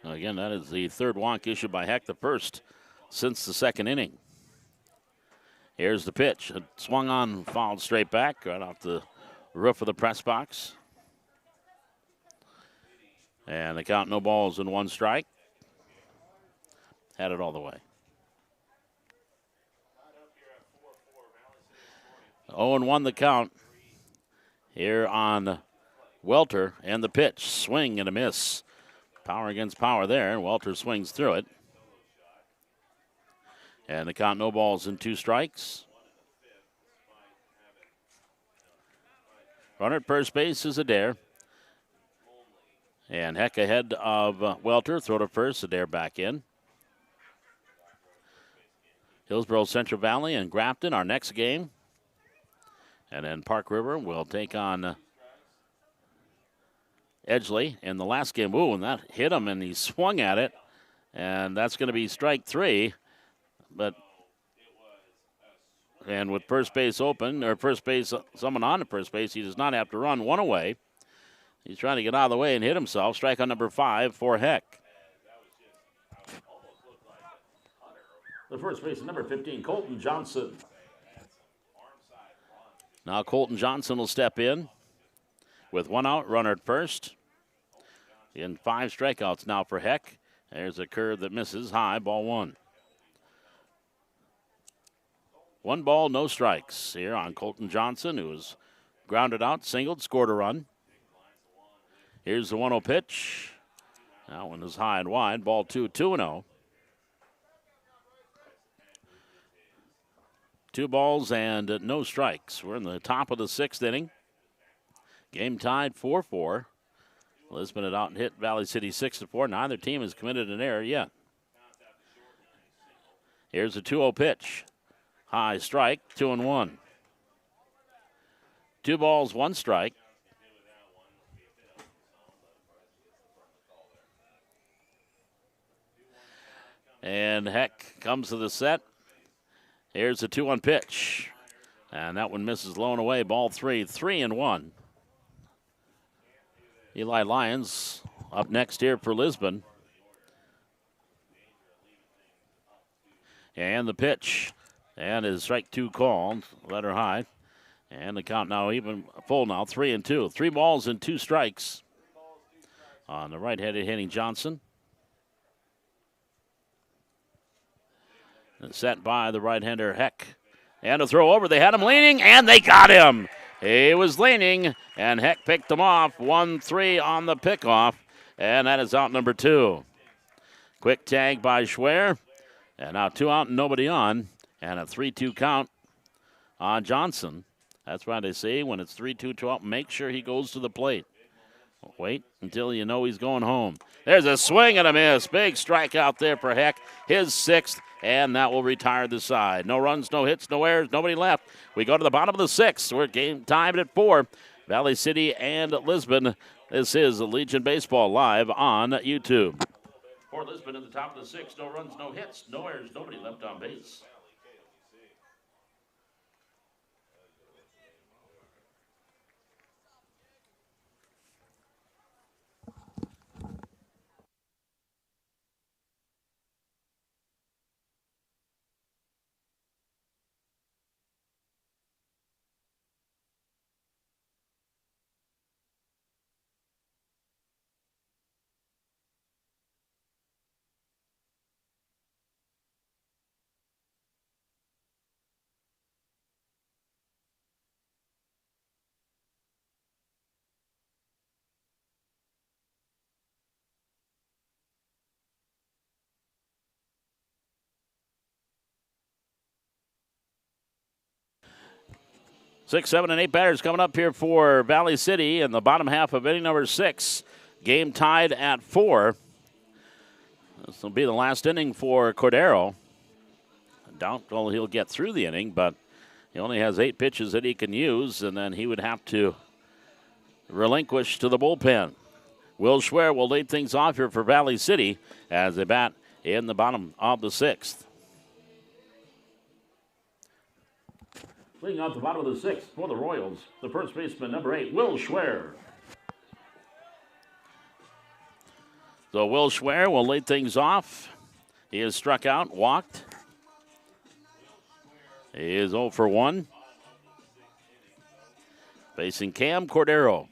Again, that is the third walk issued by Heck, the first since the second inning. Here's the pitch. It swung on, fouled straight back, right off the roof of the press box. And the count, no balls and 1 strike. Had it all the way. 0-1 the count here on Welter, and the pitch. Swing and a miss. Power against power there, and Welter swings through it. And the count, no balls and 2 strikes. Runner at first base is Adair. And Heck ahead of Welter. Throw to first, Adair back in. Hillsborough, Central Valley, and Grafton, our next game. And then Park River will take on Edgeley in the last game. Ooh, and that hit him, and he swung at it. And that's going to be strike 3. And with first base open, or first base, someone on the first base, he does not have to run 1 away. He's trying to get out of the way and hit himself. Strike on number 5 for Heck. The first base is number 15, Colton Johnson. Now Colton Johnson will step in with 1 out, runner at first. In 5 strikeouts now for Heck. There's a curve that misses high, ball 1. 1 ball, no strikes here on Colton Johnson, who was grounded out, singled, scored a run. Here's the 1-0 pitch. That one is high and wide, ball 2, 2-0. 2 balls and no strikes. We're in the top of the 6th inning. Game tied 4-4. Lisbon had out and hit Valley City 6-4. Neither team has committed an error yet. Here's a 2-0 pitch. High strike, 2-1. 2 balls, 1 strike. And Heck comes to the set. Here's a 2-1 pitch. And that one misses low and away. Ball 3, 3-1. Eli Lyons up next here for Lisbon. And the pitch. And his strike 2 called. Let her high. And the count now even full now. 3-2. 3 balls and 2 strikes on the right-handed hitting Johnson. And set by the right-hander Heck. And a throw over. They had him leaning, and they got him. He was leaning, and Heck picked him off. 1-3 on the pickoff, and that is out number 2. Quick tag by Schwer. And now 2 out and nobody on. And a 3-2 count on Johnson. That's why they say when it's 3-2 out, make sure he goes to the plate. Wait until you know he's going home. There's a swing and a miss. Big strikeout there for Heck. His 6th, and that will retire the side. No runs, no hits, no errors, nobody left. We go to the bottom of the 6th. We're game timed at 4. Valley City and Lisbon. This is Legion Baseball live on YouTube. For Lisbon in the top of the 6th. No runs, no hits, no errors, nobody left on base. Six, 7, and 8 batters coming up here for Valley City in the bottom half of inning number 6. Game tied at 4. This will be the last inning for Cordero. Doubtful he'll get through the inning, but he only has 8 pitches that he can use, and then he would have to relinquish to the bullpen. Will Schwer will lead things off here for Valley City as they bat in the bottom of the 6th. Leading off the bottom of the 6th for the Royals, the first baseman, number 8, Will Schwer. So Will Schwer will lead things off. He is struck out, walked. He is 0 for 1. Facing Cam Cordero.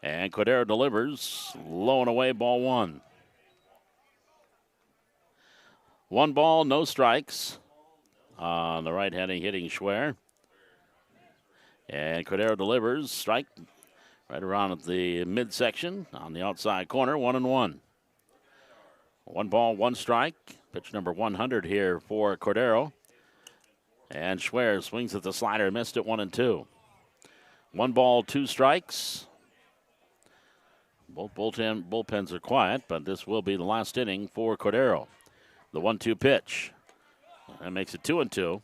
And Cordero delivers. Low and away, ball 1. 1 ball, no strikes on the right-handed hitting Schwer. And Cordero delivers. Strike right around at the midsection on the outside corner, 1-1. 1 ball, 1 strike. Pitch number 100 here for Cordero. And Schwer swings at the slider, missed it 1-2. 1 ball, 2 strikes. Both bullpens are quiet, but this will be the last inning for Cordero. The 1-2 pitch. That makes it 2-2.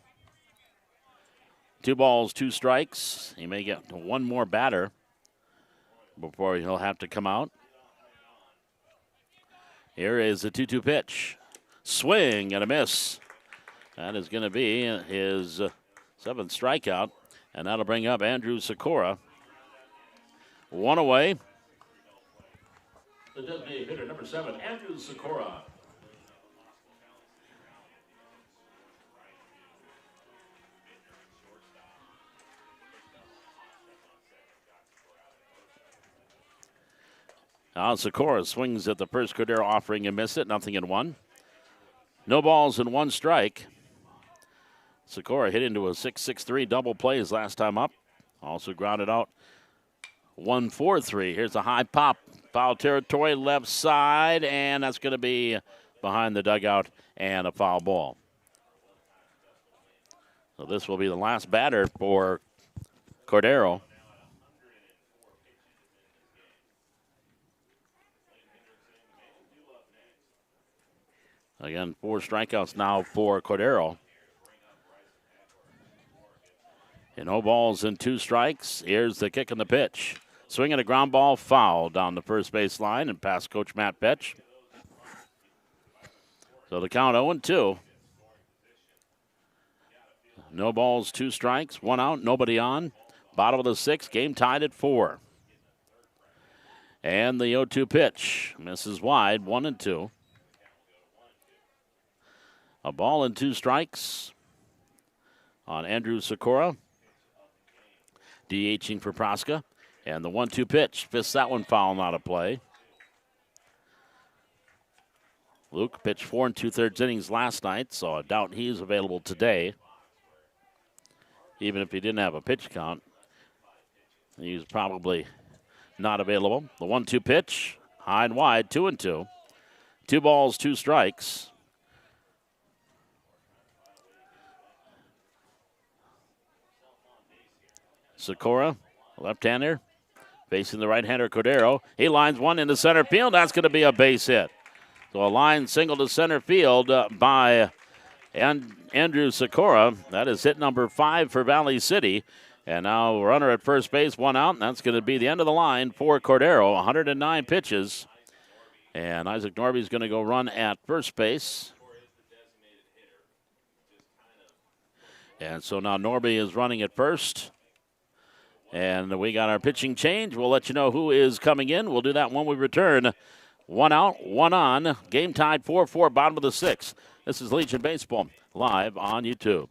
2 balls, 2 strikes. He may get 1 more batter before he'll have to come out. Here is the 2-2 pitch. Swing and a miss. That is going to be his 7th strikeout, and that'll bring up Andrew Sikora. 1 away. The designated hitter, number 7, Andrew Sikora. Now Sikora swings at the first. Cordero offering and miss it. 0-1. No balls and 1 strike. Sikora hit into a 6-6-3 double play his last time up. Also grounded out 1-4-3. Here's a high pop. Foul territory, left side, and that's going to be behind the dugout and a foul ball. So this will be the last batter for Cordero. Again, 4 strikeouts now for Cordero. And no balls and 2 strikes. Here's the kick and the pitch. Swinging a ground ball, foul down the first base line and past Coach Matt Petch. So the count 0-2. No balls, 2 strikes, 1 out, nobody on. Bottom of the 6th, game tied at 4. And the 0-2 pitch misses wide, 1-2. A ball and 2 strikes on Andrew Sikora. DHing for Praska. And the 1-2 pitch, fists that one foul, not a play. Luke pitched 4 2/3 innings last night, so I doubt he's available today. Even if he didn't have a pitch count, he's probably not available. The 1-2 pitch, high and wide, 2-2. 2 balls, 2 strikes. Sikora, left-hander, facing the right-hander Cordero. He lines one into center field. That's going to be a base hit. So a line single to center field by Andrew Sikora. That is hit number 5 for Valley City. And now runner at first base, 1 out. And that's going to be the end of the line for Cordero. 109 pitches. And Isaac Norby is going to go run at first base. And so now Norby is running at first. And we got our pitching change. We'll let you know who is coming in. We'll do that when we return. 1 out, 1 on. Game tied 4-4, bottom of the 6th. This is Legion Baseball live on YouTube.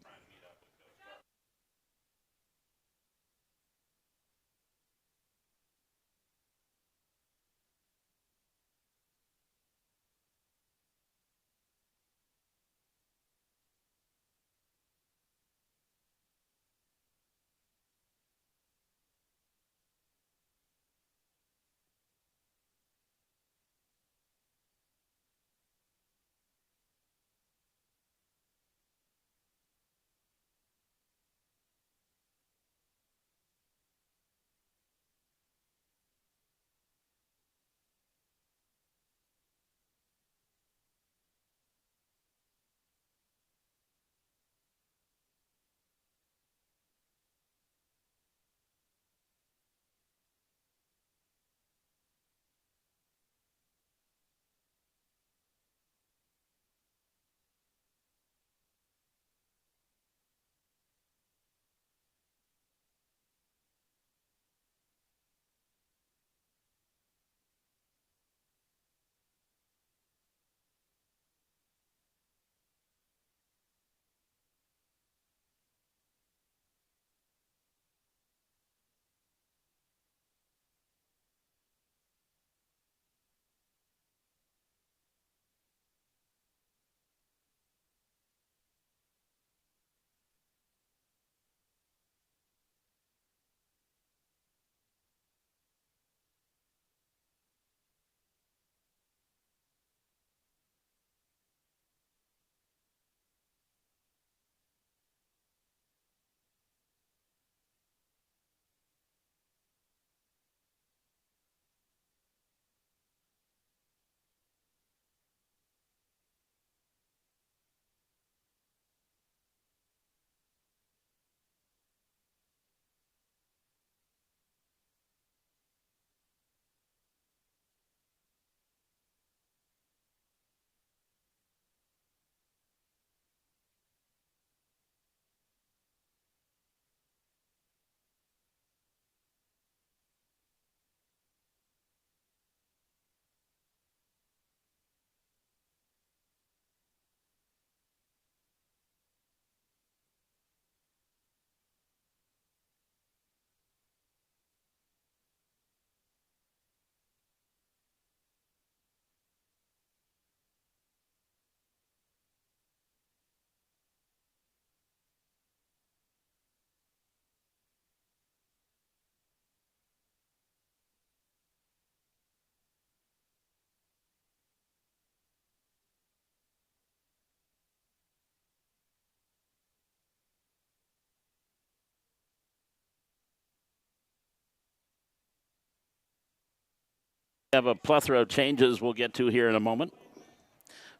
Have a plethora of changes we'll get to here in a moment.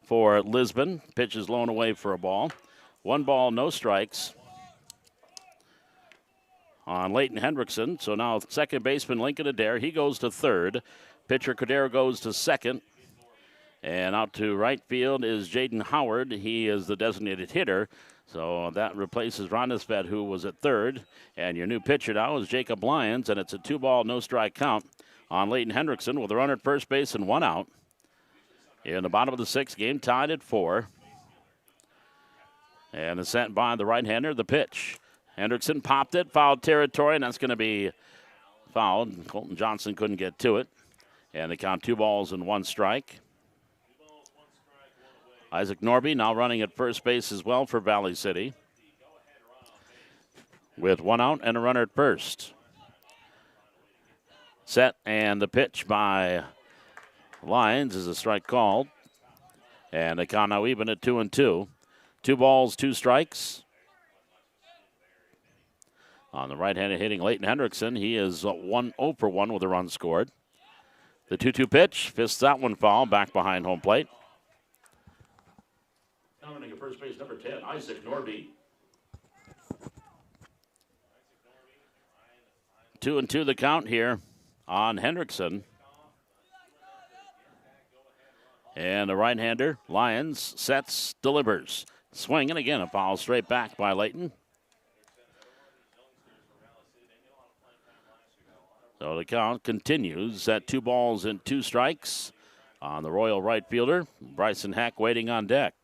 For Lisbon, pitch is blown away for a ball. 1 ball, no strikes on Leighton Hendrickson. So now second baseman Lincoln Adair, he goes to third. Pitcher Cordero goes to second. And out to right field is Jaden Howard. He is the designated hitter. So that replaces Rondesvet, who was at third. And your new pitcher now is Jacob Lyons, and it's a 2 ball, no strike count on Leighton Hendrickson with a runner at first base and 1 out. In the bottom of the 6th, game tied at 4. And it's sent by the right-hander, the pitch. Hendrickson popped it, foul territory, and that's going to be fouled. Colton Johnson couldn't get to it. And they count 2 balls and 1 strike. Isaac Norby now running at first base as well for Valley City, with 1 out and a runner at first. Set, and the pitch by Lyons is a strike called. And they count now even at 2-2. 2 balls, 2 strikes. On the right-handed hitting Leighton Hendrickson, he is 0 for 1 with a run scored. The 2-2 pitch, fists that one foul, back behind home plate. Now running at first base, number 10, Isaac Norby. 2-2 the count here on Hendrickson. And the right-hander, Lyons, sets, delivers. Swing, and again, a foul straight back by Leighton. So the count continues at 2 balls and 2 strikes on the Royal right fielder. Bryson Heck waiting on deck.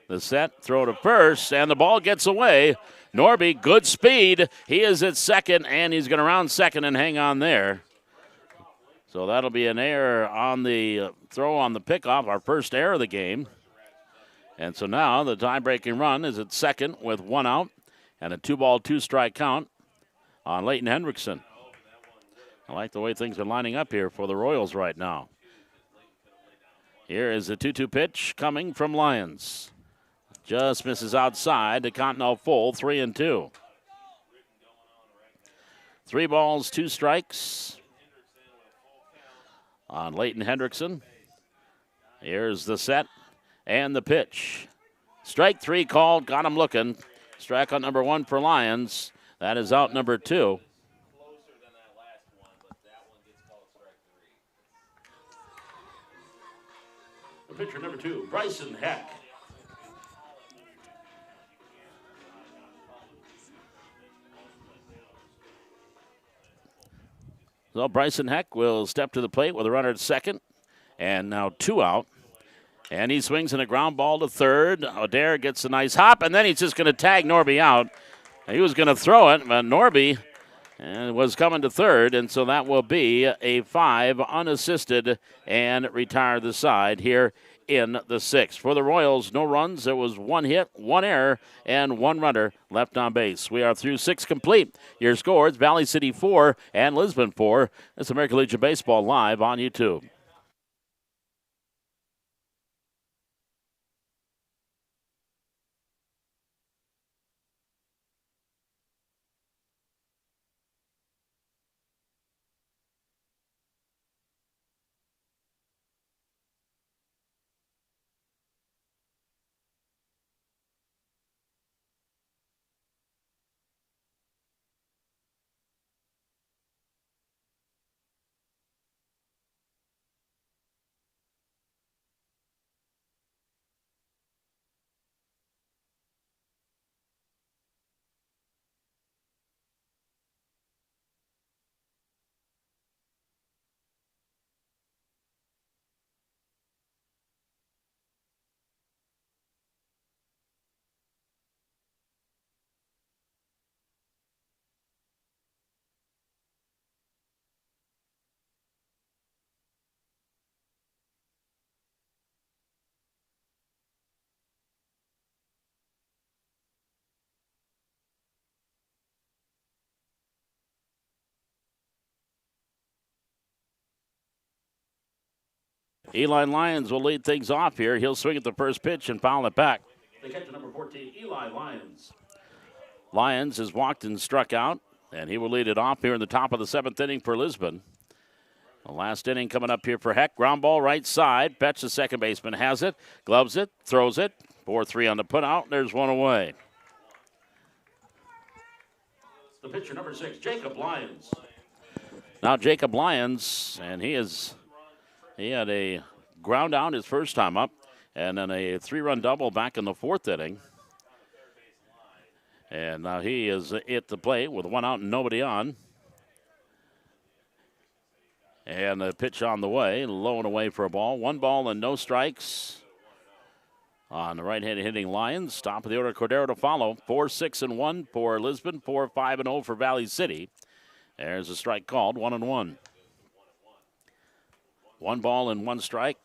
The set, throw to first, and the ball gets away. Norby, good speed. He is at second, and he's going to round second and hang on there. So that'll be an error on the throw on the pickoff, our first error of the game. And so now the tie-breaking run is at second with 1 out and a 2 ball, 2 strike count on Leighton Hendrickson. I like the way things are lining up here for the Royals right now. Here is the 2-2 pitch coming from Lyons. Just misses outside. The count now full, 3-2. 3 balls, 2 strikes on Leighton Hendrickson. Here's the set and the pitch. Strike 3 called, got him looking. Strikeout number 1 for Lyons. That is out number 2. The pitcher number 2, Bryson Heck. So Bryson Heck will step to the plate with a runner at second. And now 2 out. And he swings in a ground ball to third. Adair gets a nice hop, and then he's just going to tag Norby out. He was going to throw it, but Norby was coming to third, and so that will be a 5 unassisted and retire the side here in the 6th. For the Royals, no runs. There was 1 hit, 1 error, and 1 runner left on base. We are through 6 complete. Your scores, Valley City 4 and Lisbon 4. It's American Legion Baseball live on YouTube. Eli Lyons will lead things off here. He'll swing at the first pitch and foul it back. The catcher number 14, Eli Lyons. Lyons has walked and struck out, and he will lead it off here in the top of the 7th inning for Lisbon. The last inning coming up here for Heck. Ground ball right side. Betch, the second baseman, has it, gloves it, throws it. 4-3 on the put out. There's one away. The pitcher, number 6, Jacob Lyons. Now Jacob Lyons, and he had a ground out his first time up, and then a 3-run double back in the 4th inning. And now he is at the plate with 1 out and nobody on. And a pitch on the way, low and away for a ball. 1 ball and no strikes on the right-handed hitting Lions. Top of the order, Cordero to follow. 4-6-1 for Lisbon, 4-5-0 for Valley City. There's a strike called, 1-1. 1 ball and 1 strike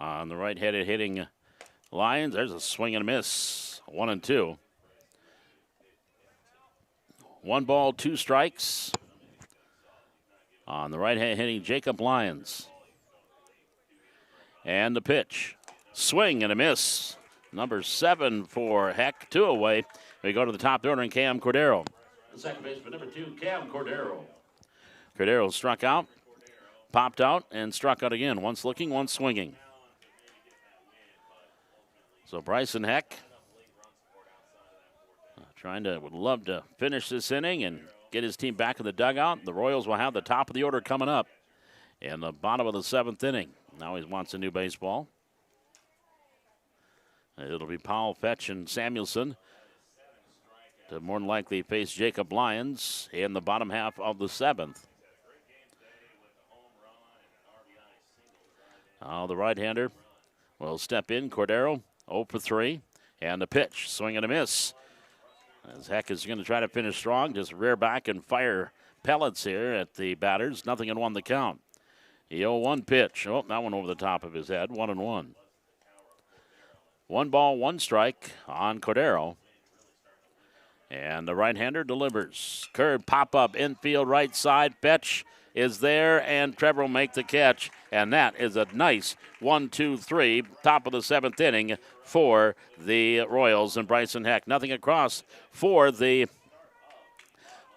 on the right-handed hitting Lions. There's a swing and a miss, 1-2. 1 ball, 2 strikes on the right-hand hitting Jacob Lyons. And the pitch. Swing and a miss. Number 7 for Heck, 2 away. We go to the top of the order and Cam Cordero. The second baseman, number 2, Cam Cordero. Cordero struck out, popped out, and struck out again. Once looking, once swinging. So Bryson Heck would love to finish this inning and get his team back in the dugout. The Royals will have the top of the order coming up in the bottom of the 7th inning. Now he wants a new baseball. It'll be Powell, Fetch, and Samuelson to more than likely face Jacob Lyons in the bottom half of the 7th. Now the right-hander will step in. Cordero, 0 for 3. And the pitch, swing and a miss. As Heck is going to try to finish strong, just rear back and fire pellets here at the batters. 0-1 the count. The 0-1 pitch. Oh, that one over the top of his head. 1-1. 1 ball, 1 strike on Cordero. And the right-hander delivers. Curve pop-up infield right side. Betch is there, and Trevor will make the catch. And that is a nice 1-2-3, top of the 7th inning for the Royals and Bryson Heck. Nothing across for the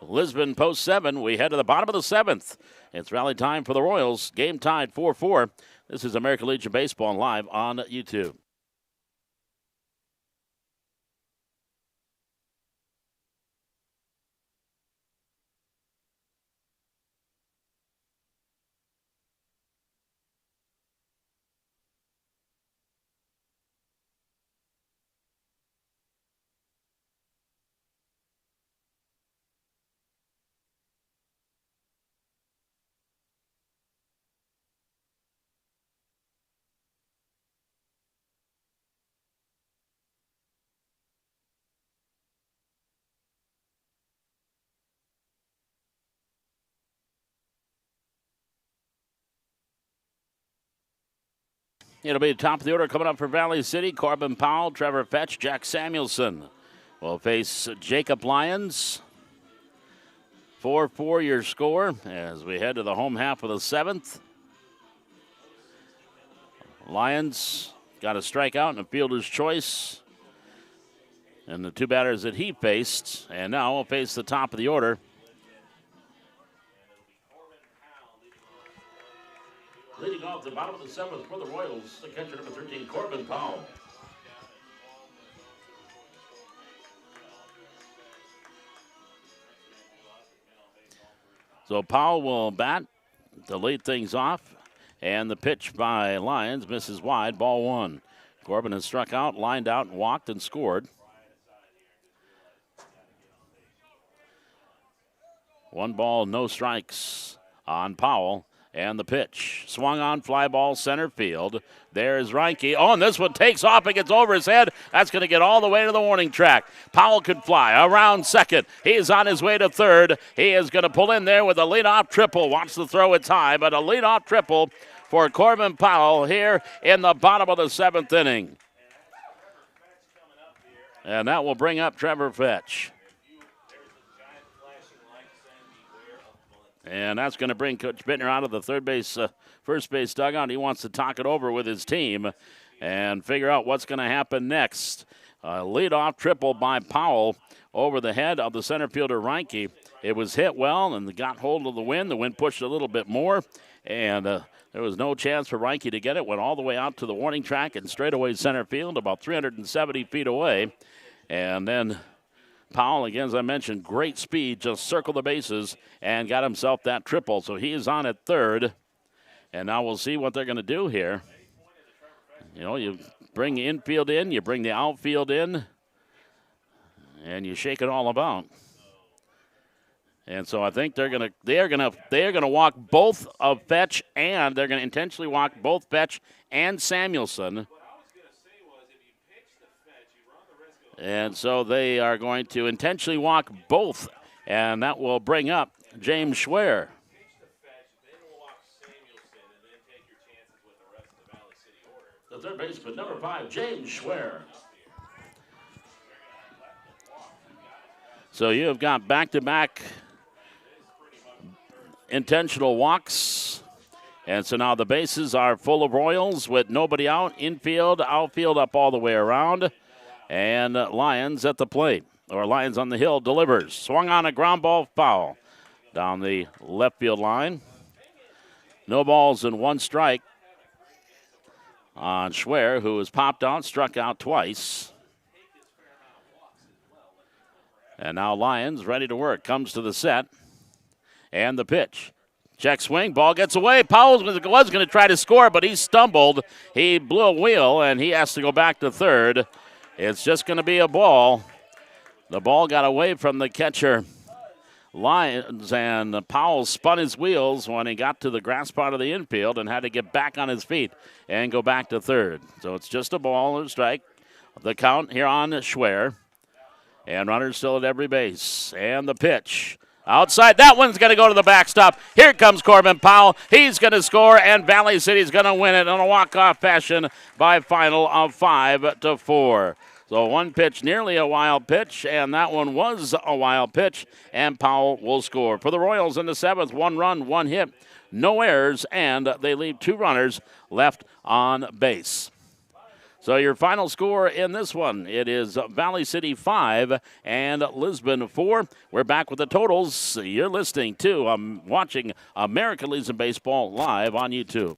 Lisbon Post 7. We head to the bottom of the 7th. It's rally time for the Royals. Game tied 4-4. This is American Legion Baseball live on YouTube. It'll be the top of the order coming up for Valley City. Corbin Powell, Trevor Fetch, Jack Samuelson will face Jacob Lyons. 4-4 your score as we head to the home half of the 7th. Lyons got a strikeout and a fielder's choice. And the 2 batters that he faced, and now will face the top of the order. Leading off the bottom of the 7th for the Royals, the catcher number 13, Corbin Powell. So Powell will bat to lead things off, and the pitch by Lyons misses wide, ball 1. Corbin has struck out, lined out, walked, and scored. 1 ball, no strikes on Powell. And the pitch. Swung on, fly ball, center field. There's Reinke. Oh, and this one takes off. It gets over his head. That's going to get all the way to the warning track. Powell can fly around second. He's on his way to third. He is going to pull in there with a leadoff triple. Wants to throw it high, but a leadoff triple for Corbin Powell here in the bottom of the 7th inning. And that will bring up Trevor Fetch. And that's going to bring Coach Bittner out of the first base dugout. He wants to talk it over with his team and figure out what's going to happen next. Leadoff triple by Powell over the head of the center fielder Reinke. It was hit well and got hold of the wind. The wind pushed a little bit more, and there was no chance for Reinke to get it. Went all the way out to the warning track and straightaway center field, about 370 feet away. And then Powell, again, as I mentioned, great speed, just circled the bases and got himself that triple. So he is on at third. And now we'll see what they're going to do here. You know, you bring the infield in, you bring the outfield in, and you shake it all about. And so I think they're gonna walk both of Fetch, and they're gonna intentionally walk both Fetch and Samuelson. And so they are going to intentionally walk both, and that will bring up James Schwer. The third baseman, number 5, James Schwer. So you have got back-to-back intentional walks. And so now the bases are full of Royals with nobody out. Infield, outfield up all the way around. And Lyons at the plate. Or Lyons on the hill delivers. Swung on a ground ball foul down the left field line. No balls and one strike on Schwer, who was popped out, struck out twice. And now Lyons ready to work. Comes to the set. And the pitch. Check swing. Ball gets away. Powell was going to try to score, but he stumbled. He blew a wheel, and he has to go back to third. It's just going to be a ball. The ball got away from the catcher, Lyons, and Powell spun his wheels when he got to the grass part of the infield and had to get back on his feet and go back to third. So it's just a ball and a strike. The count here on Schwer. And runners still at every base. And the pitch. Outside, that one's going to go to the backstop. Here comes Corbin Powell. He's going to score, and Valley City's going to win it in a walk-off fashion by final of 5-4. So one pitch, nearly a wild pitch, and that one was a wild pitch, and Powell will score. For the Royals in the 7th, 1 run, 1 hit, no errors, and they leave 2 runners left on base. So your final score in this one, it is Valley City 5 and Lisbon 4. We're back with the totals. You're listening to, watching American Legion Baseball live on YouTube.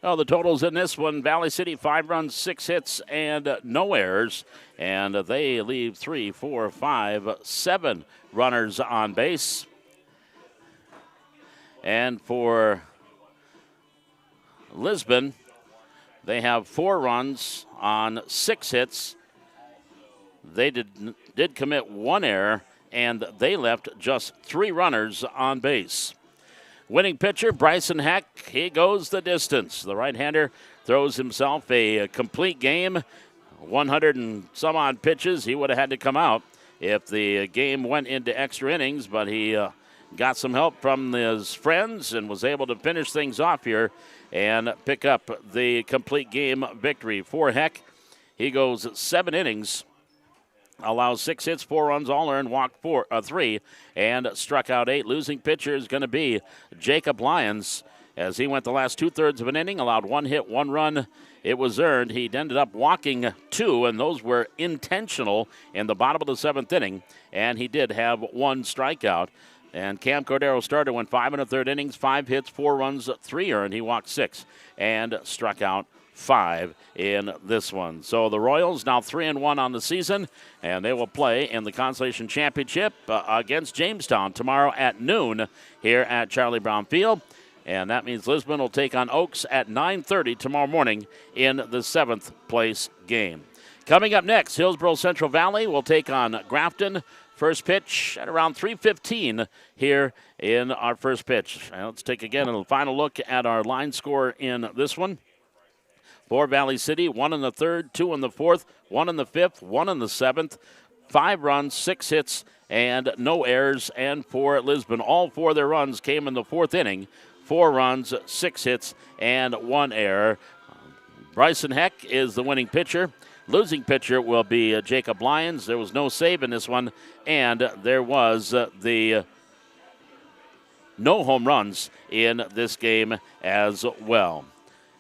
Oh, the totals in this one, Valley City, 5 runs, 6 hits, and no errors. And they leave 3, 4, 5, 7 runners on base. And for Lisbon, they have 4 runs on 6 hits. They did commit 1 error, and they left just 3 runners on base. Winning pitcher, Bryson Heck, he goes the distance. The right-hander throws himself a complete game, 100 and some odd pitches. He would have had to come out if the game went into extra innings, but he got some help from his friends and was able to finish things off here and pick up the complete game victory. For Heck, he goes 7 innings. Allows 6 hits, 4 runs, all earned, walked 3, and struck out 8. Losing pitcher is going to be Jacob Lyons, as he went the last 2/3 of an inning, allowed 1 hit, 1 run. It was earned. He ended up walking 2, and those were intentional in the bottom of the 7th inning, and he did have 1 strikeout. And Cam Cordero started, went 5 1/3 innings, 5 hits, 4 runs, 3 earned. He walked 6 and struck out 5 in this one. So the Royals now 3-1 on the season, and they will play in the Consolation Championship against Jamestown tomorrow at noon here at Charlie Brown Field. And that means Lisbon will take on Oaks at 9:30 tomorrow morning in the 7th place game. Coming up next, Hillsborough Central Valley will take on Grafton. First pitch at around 3:15 here in our first pitch. Now let's take again a final look at our line score in this one. For Valley City, 1 in the 3rd, 2 in the 4th, 1 in the 5th, 1 in the 7th, 5 runs, 6 hits, and no errors. And for Lisbon, all 4 of their runs came in the 4th inning. 4 runs, 6 hits, and 1 error. Bryson Heck is the winning pitcher. Losing pitcher will be Jacob Lyons. There was no save in this one, and there was no home runs in this game as well.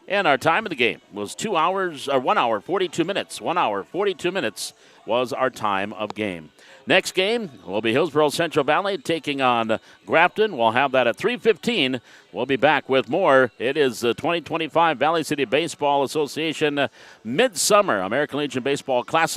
And our time of the game was 1 hour, 42 minutes. 1 hour, 42 minutes was our time of game. Next game will be Hillsborough Central Valley taking on Grafton. We'll have that at 3:15. We'll be back with more. It is the 2025 Valley City Baseball Association Midsummer American Legion Baseball Classic.